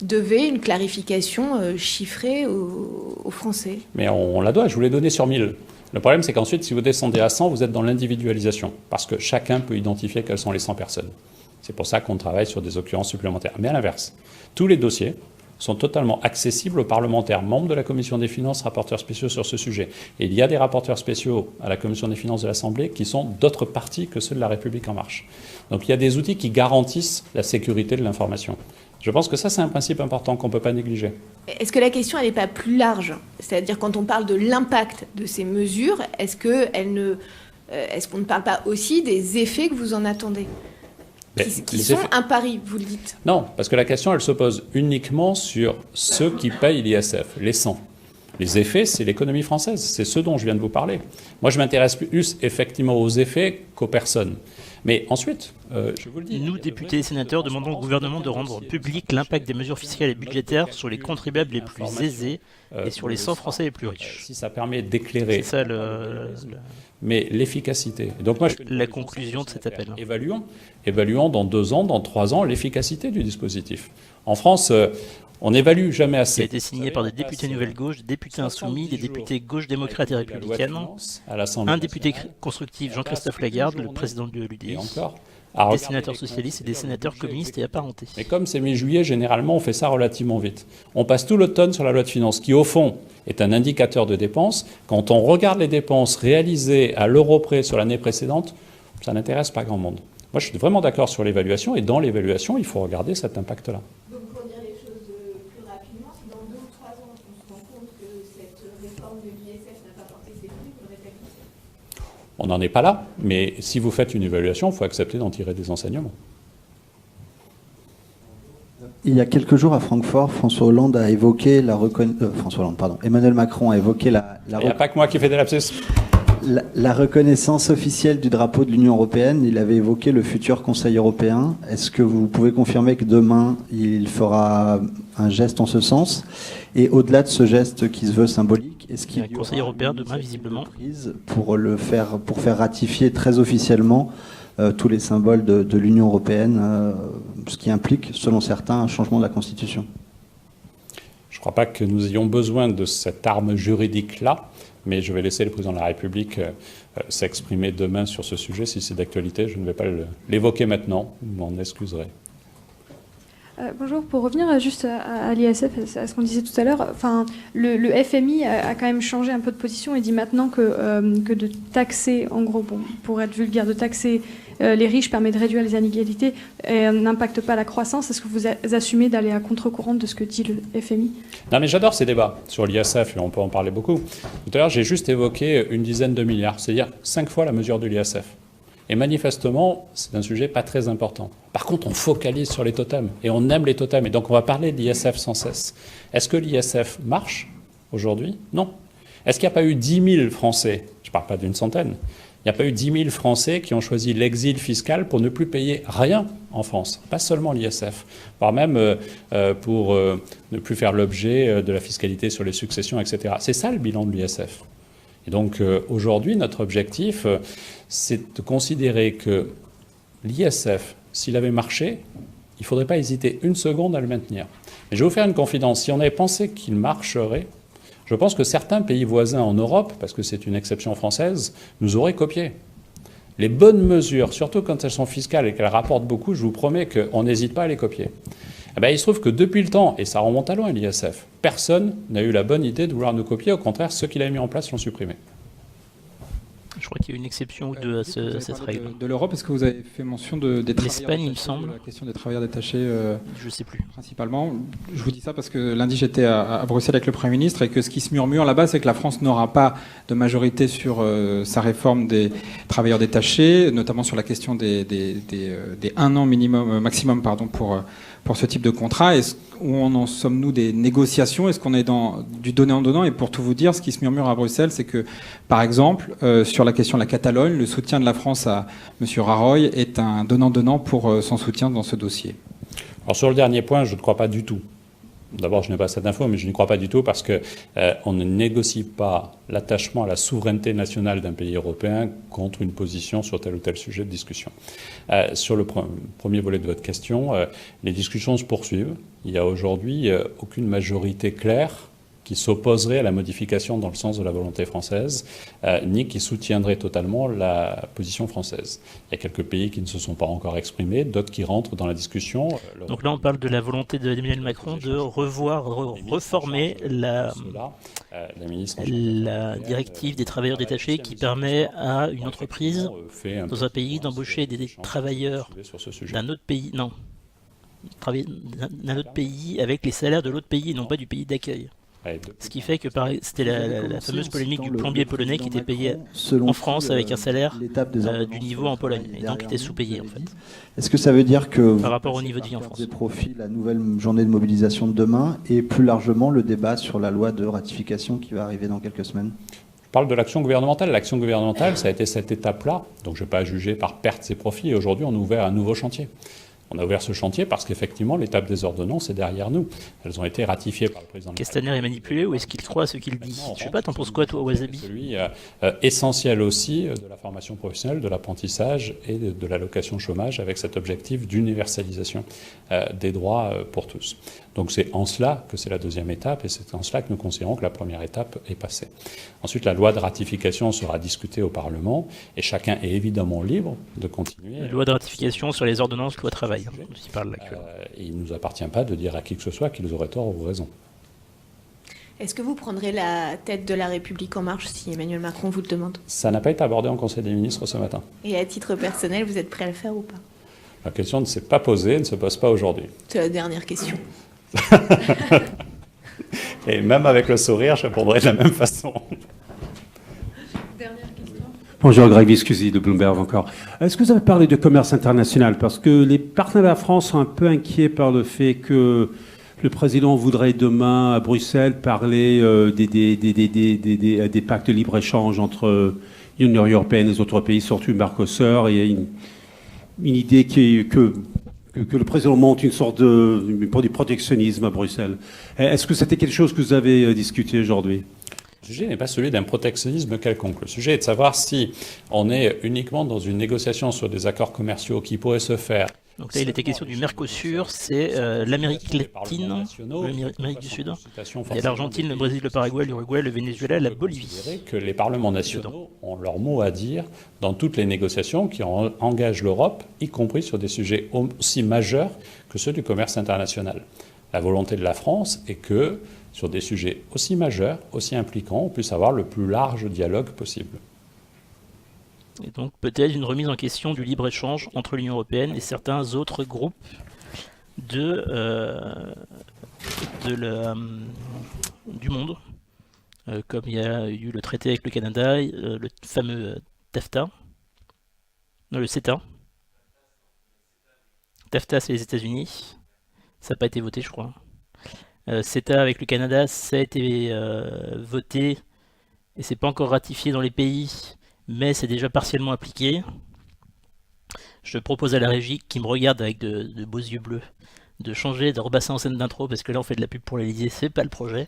devez une clarification chiffrée aux Français? Mais on la doit, je vous l'ai donné sur 1000. Le problème, c'est qu'ensuite, si vous descendez à 100, vous êtes dans l'individualisation, parce que chacun peut identifier quelles sont les 100 personnes. C'est pour ça qu'on travaille sur des occurrences supplémentaires. Mais à l'inverse, tous les dossiers sont totalement accessibles aux parlementaires, membres de la Commission des finances, rapporteurs spéciaux sur ce sujet. Et il y a des rapporteurs spéciaux à la Commission des finances de l'Assemblée qui sont d'autres partis que ceux de La République En Marche. Donc il y a des outils qui garantissent la sécurité de l'information. Je pense que ça, c'est un principe important qu'on ne peut pas négliger. Est-ce que la question, elle n'est pas plus large? C'est-à-dire, quand on parle de l'impact de ces mesures, est-ce qu'on ne parle pas aussi des effets que vous en attendez? Qui sont un pari, vous le dites. Non, parce que la question, elle se pose uniquement sur ceux qui payent l'ISF, les 100. Les effets, c'est l'économie française, c'est ce dont je viens de vous parler. Moi, je m'intéresse plus effectivement aux effets qu'aux personnes. Mais ensuite, je vous le dis... Nous, députés et sénateurs, demandons au gouvernement de rendre public l'impact des mesures fiscales et budgétaires sur les contribuables les plus aisés et sur les 100 Français les plus riches. Si ça permet d'éclairer... C'est ça Mais l'efficacité... Donc moi, la conclusion de cet appel. Évaluons dans 2 ans, dans 3 ans, l'efficacité du dispositif. En France... on n'évalue jamais assez. Il a été signé par des députés Nouvelle Gauche, des députés Insoumis, des députés Gauche démocrate et républicaine, un député constructif, Jean-Christophe Lagarde, le président de l'UDI, des sénateurs socialistes et des sénateurs communistes et apparentés. Mais comme c'est mi-juillet, généralement, on fait ça relativement vite. On passe tout l'automne sur la loi de finances, qui au fond est un indicateur de dépenses. Quand on regarde les dépenses réalisées à l'euro près sur l'année précédente, ça n'intéresse pas grand monde. Moi, je suis vraiment d'accord sur l'évaluation, et dans l'évaluation, il faut regarder cet impact-là. On n'en est pas là, mais si vous faites une évaluation, il faut accepter d'en tirer des enseignements. Il y a quelques jours à Francfort, Emmanuel Macron a évoqué Il n'y a pas que moi qui fais des lapsus. La reconnaissance officielle du drapeau de l'Union européenne, il avait évoqué le futur Conseil européen. Est-ce que vous pouvez confirmer que demain, il fera un geste en ce sens? Et au-delà de ce geste qui se veut symbolique, est-ce qu'il y a un Conseil européen demain, visiblement, pour faire ratifier très officiellement tous les symboles de l'Union européenne, ce qui implique, selon certains, un changement de la Constitution? Je ne crois pas que nous ayons besoin de cette arme juridique-là, mais je vais laisser le président de la République s'exprimer demain sur ce sujet. Si c'est d'actualité, je ne vais pas l'évoquer maintenant, vous m'en excuserez. Bonjour, pour revenir juste à l'ISF, à ce qu'on disait tout à l'heure, enfin, le FMI a quand même changé un peu de position et dit maintenant que de taxer, en gros, bon, pour être vulgaire, de taxer les riches permet de réduire les inégalités et n'impacte pas la croissance. Est-ce que vous assumez d'aller à contre-courant de ce que dit le FMI? Non, mais j'adore ces débats sur l'ISF et on peut en parler beaucoup. Tout à l'heure, j'ai juste évoqué une dizaine de milliards, c'est-à-dire 5 fois la mesure de l'ISF. Et manifestement, c'est un sujet pas très important. Par contre, on focalise sur les totems et on aime les totems. Et donc, on va parler de l'ISF sans cesse. Est-ce que l'ISF marche aujourd'hui? Non. Est-ce qu'il n'y a pas eu 10 000 Français, je ne parle pas d'une centaine, il n'y a pas eu 10 000 Français qui ont choisi l'exil fiscal pour ne plus payer rien en France, pas seulement l'ISF, voire même pour ne plus faire l'objet de la fiscalité sur les successions, etc. C'est ça le bilan de l'ISF. Et donc aujourd'hui, notre objectif, c'est de considérer que l'ISF, s'il avait marché, il ne faudrait pas hésiter une seconde à le maintenir. Mais je vais vous faire une confidence. Si on avait pensé qu'il marcherait, je pense que certains pays voisins en Europe, parce que c'est une exception française, nous auraient copié. Les bonnes mesures, surtout quand elles sont fiscales et qu'elles rapportent beaucoup, je vous promets qu'on n'hésite pas à les copier. Eh bien, il se trouve que depuis le temps, et ça remonte à loin l'ISF, personne n'a eu la bonne idée de vouloir nous copier. Au contraire, ceux qui l'avaient mis en place l'ont supprimé. Je crois qu'il y a une exception ou deux à cette règle. De l'Europe, est-ce que vous avez fait mention des travailleurs l'Espagne, il me semble. de la question des travailleurs détachés Je sais plus. Principalement. Je vous dis ça parce que lundi, j'étais à Bruxelles avec le Premier ministre et que ce qui se murmure là-bas, c'est que la France n'aura pas de majorité sur sa réforme des travailleurs détachés, notamment sur la question des 1 an maximum pour ce type de contrat. Où en sommes-nous des négociations? Est-ce qu'on est dans du donnant-donnant? Et pour tout vous dire, ce qui se murmure à Bruxelles, c'est que, par exemple, sur la question de la Catalogne, le soutien de la France à M. Rajoy est un donnant-donnant pour son soutien dans ce dossier. Alors sur le dernier point, je ne crois pas du tout. D'abord, je n'ai pas cette info, mais je n'y crois pas du tout parce qu'on ne négocie pas l'attachement à la souveraineté nationale d'un pays européen contre une position sur tel ou tel sujet de discussion. Sur le premier volet de votre question, les discussions se poursuivent. Il n'y a aujourd'hui aucune majorité claire qui s'opposerait à la modification dans le sens de la volonté française, ni qui soutiendrait totalement la position française. Il y a quelques pays qui ne se sont pas encore exprimés, d'autres qui rentrent dans la discussion. Donc là, on parle de la volonté d'Emmanuel Macron de reformer la directive des travailleurs détachés qui permet à une entreprise dans un pays d'embaucher des travailleurs d'un autre pays, d'un autre pays avec les salaires de l'autre pays et non pas du pays d'accueil. Ce qui fait que c'était la fameuse polémique du plombier polonais qui était payé en France avec un salaire du niveau en Pologne et donc qui était sous-payé en fait. Est-ce que ça veut dire que par rapport au niveau de vie en France, des profits la nouvelle journée de mobilisation de demain et plus largement le débat sur la loi de ratification qui va arriver dans quelques semaines? Je parle de l'action gouvernementale. L'action gouvernementale, ça a été cette étape-là, donc je ne vais pas juger par perte ses profits. Et aujourd'hui, on a ouvert un nouveau chantier. On a ouvert ce chantier parce qu'effectivement, l'étape des ordonnances est derrière nous. Elles ont été ratifiées par le président. Castaner est manipulé ou est-ce qu'il croit à ce qu'il dit? Je sais pas, t'en penses quoi toi, Wasabi? Celui essentiel aussi de la formation professionnelle, de l'apprentissage et de l'allocation chômage avec cet objectif d'universalisation des droits pour tous. Donc c'est en cela que c'est la deuxième étape et c'est en cela que nous considérons que la première étape est passée. Ensuite, la loi de ratification sera discutée au Parlement et chacun est évidemment libre de continuer. La loi de ratification sur les ordonnances loi travail. Il ne nous appartient pas de dire à qui que ce soit qu'ils auraient tort ou raison. Est-ce que vous prendrez la tête de la République en marche si Emmanuel Macron vous le demande? Ça n'a pas été abordé en Conseil des ministres ce matin. Et à titre personnel, vous êtes prêt à le faire ou pas? La question ne s'est pas posée, ne se pose pas aujourd'hui. C'est la dernière question. Et même avec le sourire, je répondrai de la même façon. Bonjour, Greg Viscusi de Bloomberg encore. Est-ce que vous avez parlé de commerce international? Parce que les partenaires de la France sont un peu inquiets par le fait que le président voudrait demain à Bruxelles parler des pactes de libre-échange entre l'Union européenne et les autres pays sortent du Mercosur. Il y a une idée que le président monte une sorte du protectionnisme à Bruxelles. Est-ce que c'était quelque chose que vous avez discuté aujourd'hui ? Le sujet n'est pas celui d'un protectionnisme quelconque. Le sujet est de savoir si on est uniquement dans une négociation sur des accords commerciaux qui pourraient se faire. Donc là, il était question du Mercosur, c'est l'Amérique latine, l'Amérique du Sud. Il y a l'Argentine, le Brésil, le Paraguay, l'Uruguay, le Venezuela, la Bolivie. Que les parlements nationaux ont leur mot à dire dans toutes les négociations qui engagent l'Europe, y compris sur des sujets aussi majeurs que ceux du commerce international. La volonté de la France est que, sur des sujets aussi majeurs, aussi impliquants, on puisse avoir le plus large dialogue possible. Et donc peut-être une remise en question du libre-échange entre l'Union européenne et certains autres groupes du monde, comme il y a eu le traité avec le Canada, le fameux TAFTA, non, le CETA. TAFTA, c'est les États-Unis, ça n'a pas été voté, je crois. CETA avec le Canada, ça a été voté et c'est pas encore ratifié dans les pays, mais c'est déjà partiellement appliqué. Je propose à la régie, qui me regarde avec de beaux yeux bleus, de changer, de repasser en scène d'intro, parce que là on fait de la pub pour l'Élysée, c'est pas le projet.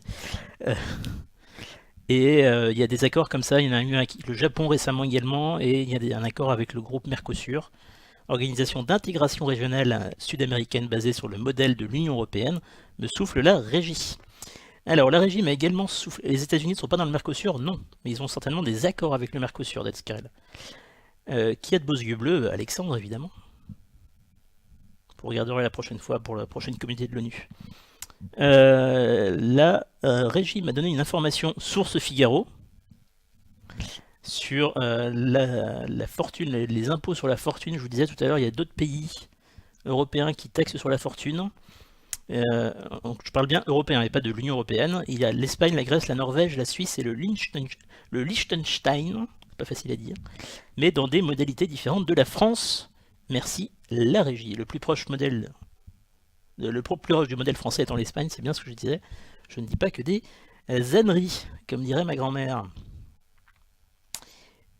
Et il y a des accords comme ça, il y en a eu avec le Japon récemment également, et il y a un accord avec le groupe Mercosur, organisation d'intégration régionale sud-américaine basée sur le modèle de l'Union européenne, me souffle la régie. Alors, la régie m'a également soufflé. Les États-Unis ne sont pas dans le Mercosur, non, mais ils ont certainement des accords avec le Mercosur, d'Edscarel. Qui a de beaux yeux bleus? Alexandre, évidemment. Vous regarderez la prochaine fois pour la prochaine communauté de l'ONU. La régie m'a donné une information source Figaro sur la fortune, les impôts sur la fortune. Je vous disais tout à l'heure, il y a d'autres pays européens qui taxent sur la fortune. Je parle bien européen et pas de l'Union européenne. Il y a l'Espagne, la Grèce, la Norvège, la Suisse et le Liechtenstein, pas facile à dire, mais dans des modalités différentes de la France. Merci la régie. Le plus proche modèle, le plus proche du modèle français étant l'Espagne, c'est bien ce que je disais. Je ne dis pas que des âneries, comme dirait ma grand-mère.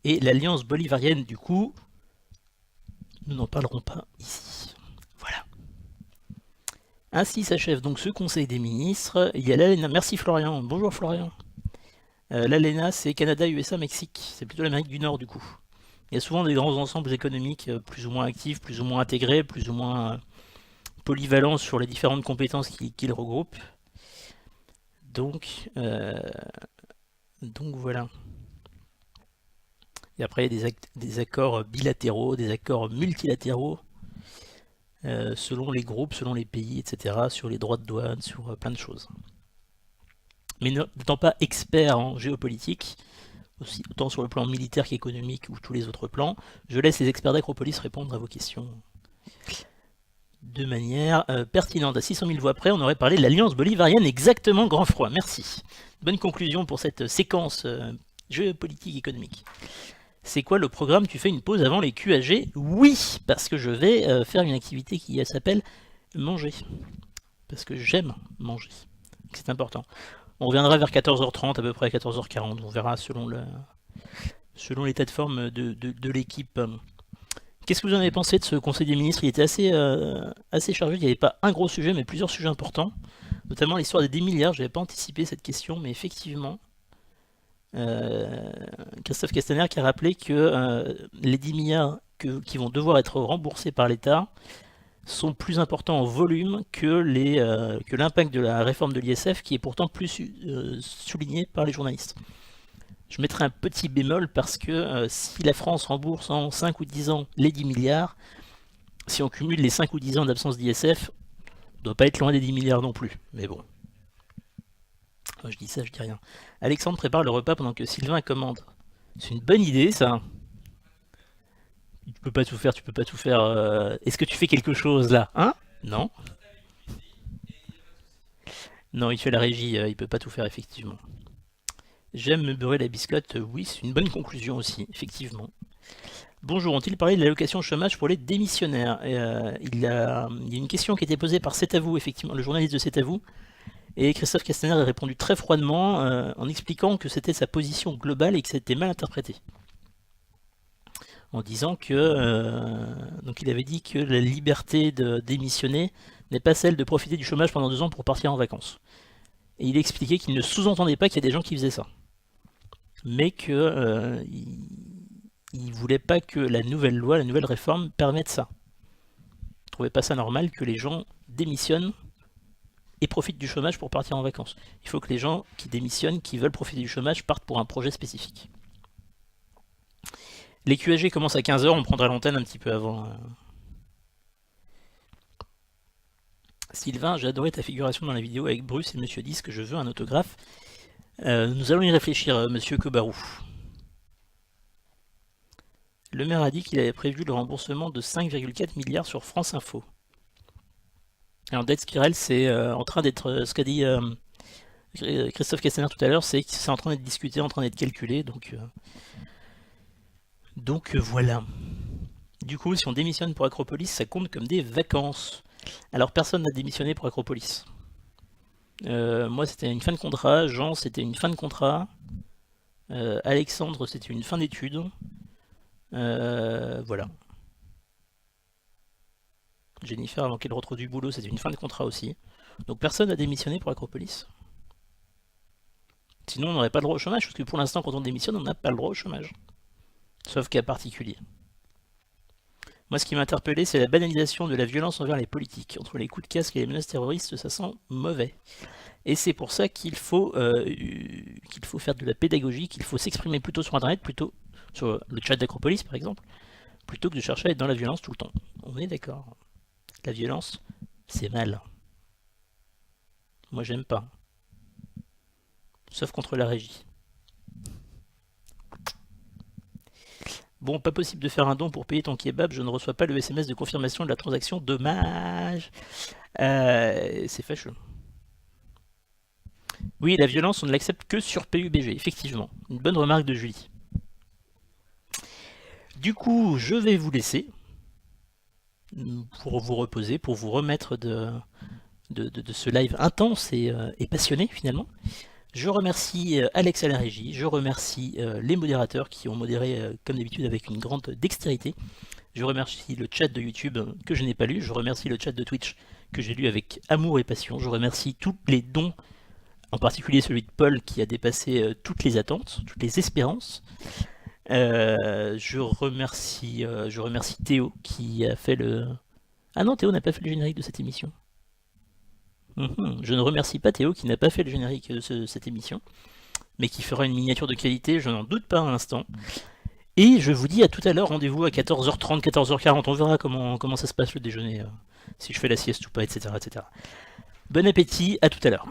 Et l'alliance bolivarienne, du coup, nous n'en parlerons pas ici. Voilà. Ainsi s'achève donc ce Conseil des ministres. Il y a l'ALENA. Merci Florian. Bonjour Florian. L'ALENA, c'est Canada, USA, Mexique. C'est plutôt l'Amérique du Nord, du coup. Il y a souvent des grands ensembles économiques plus ou moins actifs, plus ou moins intégrés, plus ou moins polyvalents sur les différentes compétences qu'ils regroupent. Donc voilà. Et après, il y a des accords bilatéraux, des accords multilatéraux, selon les groupes, selon les pays, etc., sur les droits de douane, sur plein de choses. Mais n'étant pas expert en géopolitique, aussi autant sur le plan militaire qu'économique ou tous les autres plans, je laisse les experts d'Acropolis répondre à vos questions de manière pertinente. À 600 000 voix près, on aurait parlé de l'Alliance bolivarienne, exactement, grand froid. Merci. Bonne conclusion pour cette séquence géopolitique économique. C'est quoi le programme? Tu fais une pause avant les QAG? Oui, parce que je vais faire une activité qui s'appelle manger. Parce que j'aime manger. C'est important. On reviendra vers 14h30, à peu près à 14h40. On verra selon l'état de forme de l'équipe. Qu'est-ce que vous en avez pensé de ce Conseil des ministres? Il était assez chargé. Il n'y avait pas un gros sujet, mais plusieurs sujets importants. Notamment l'histoire des 10 milliards. Je n'avais pas anticipé cette question, mais effectivement, Christophe Castaner qui a rappelé que les 10 milliards qui vont devoir être remboursés par l'État sont plus importants en volume que l'impact de la réforme de l'ISF, qui est pourtant plus souligné par les journalistes. Je mettrai un petit bémol parce que si la France rembourse en 5 ou 10 ans les 10 milliards, si on cumule les 5 ou 10 ans d'absence d'ISF, on ne doit pas être loin des 10 milliards non plus. Mais bon. Je dis ça, je dis rien. Alexandre prépare le repas pendant que Sylvain commande. C'est une bonne idée, ça. Tu peux pas tout faire, tu peux pas tout faire. Est-ce que tu fais quelque chose là, hein? Non. Non, il fait la régie, il peut pas tout faire effectivement. J'aime me beurrer la biscotte, oui, c'est une bonne conclusion aussi, effectivement. Bonjour, ont-ils parlé de l'allocation chômage pour les démissionnaires? Il y a une question qui a été posée par C'est à vous, effectivement, le journaliste de C'est à vous. Et Christophe Castaner a répondu très froidement en expliquant que c'était sa position globale et que c'était mal interprété. en disant que donc il avait dit que la liberté de démissionner n'est pas celle de profiter du chômage pendant 2 ans pour partir en vacances. Et il expliquait qu'il ne sous-entendait pas qu'il y a des gens qui faisaient ça, mais que il voulait pas que la nouvelle loi, la nouvelle réforme permette ça. Il trouvait pas ça normal que les gens démissionnent et profitent du chômage pour partir en vacances. Il faut que les gens qui démissionnent, qui veulent profiter du chômage, partent pour un projet spécifique. Les QAG commencent à 15h, on prendra l'antenne un petit peu avant. Sylvain, j'ai adoré ta figuration dans la vidéo avec Bruce et Monsieur 10, que je veux un autographe. Nous allons y réfléchir, Monsieur Kobarou. Le maire a dit qu'il avait prévu le remboursement de 5,4 milliards sur France Info. Alors Dead Spiral, c'est en train d'être, ce qu'a dit Christophe Castaner tout à l'heure, c'est que c'est en train d'être discuté, en train d'être calculé, donc voilà. Du coup, si on démissionne pour Acropolis, ça compte comme des vacances. Alors personne n'a démissionné pour Acropolis. Moi, c'était une fin de contrat. Jean, c'était une fin de contrat. Alexandre, c'était une fin d'études. Voilà. Jennifer, avant qu'elle retrouve du boulot, c'était une fin de contrat aussi. Donc personne n'a démissionné pour Acropolis. Sinon, on n'aurait pas le droit au chômage, parce que pour l'instant, quand on démissionne, on n'a pas le droit au chômage. Sauf cas particulier. Moi, ce qui m'a interpellé, c'est la banalisation de la violence envers les politiques. Entre les coups de casque et les menaces terroristes, ça sent mauvais. Et c'est pour ça qu'il faut faire de la pédagogie, qu'il faut s'exprimer plutôt sur Internet, plutôt sur le chat d'Acropolis, par exemple, plutôt que de chercher à être dans la violence tout le temps. On est d'accord. La violence, c'est mal. Moi, j'aime pas. Sauf contre la régie. Bon, pas possible de faire un don pour payer ton kebab, je ne reçois pas le SMS de confirmation de la transaction, dommage. C'est fâcheux. Oui, la violence, on ne l'accepte que sur PUBG, effectivement. Une bonne remarque de Julie. Du coup, je vais vous laisser pour vous reposer, pour vous remettre de ce live intense et passionné, finalement. Je remercie Alex à la régie, je remercie les modérateurs qui ont modéré comme d'habitude avec une grande dextérité. Je remercie le chat de YouTube que je n'ai pas lu, je remercie le chat de Twitch que j'ai lu avec amour et passion, je remercie tous les dons, en particulier celui de Paul qui a dépassé toutes les attentes, toutes les espérances. Je remercie Théo qui a fait le... Ah non, Théo n'a pas fait le générique de cette émission. Je ne remercie pas Théo qui n'a pas fait le générique de cette émission, mais qui fera une miniature de qualité, je n'en doute pas un instant. Et je vous dis à tout à l'heure, rendez-vous à 14h30, 14h40, on verra comment ça se passe le déjeuner, si je fais la sieste ou pas, etc. Bon appétit, à tout à l'heure.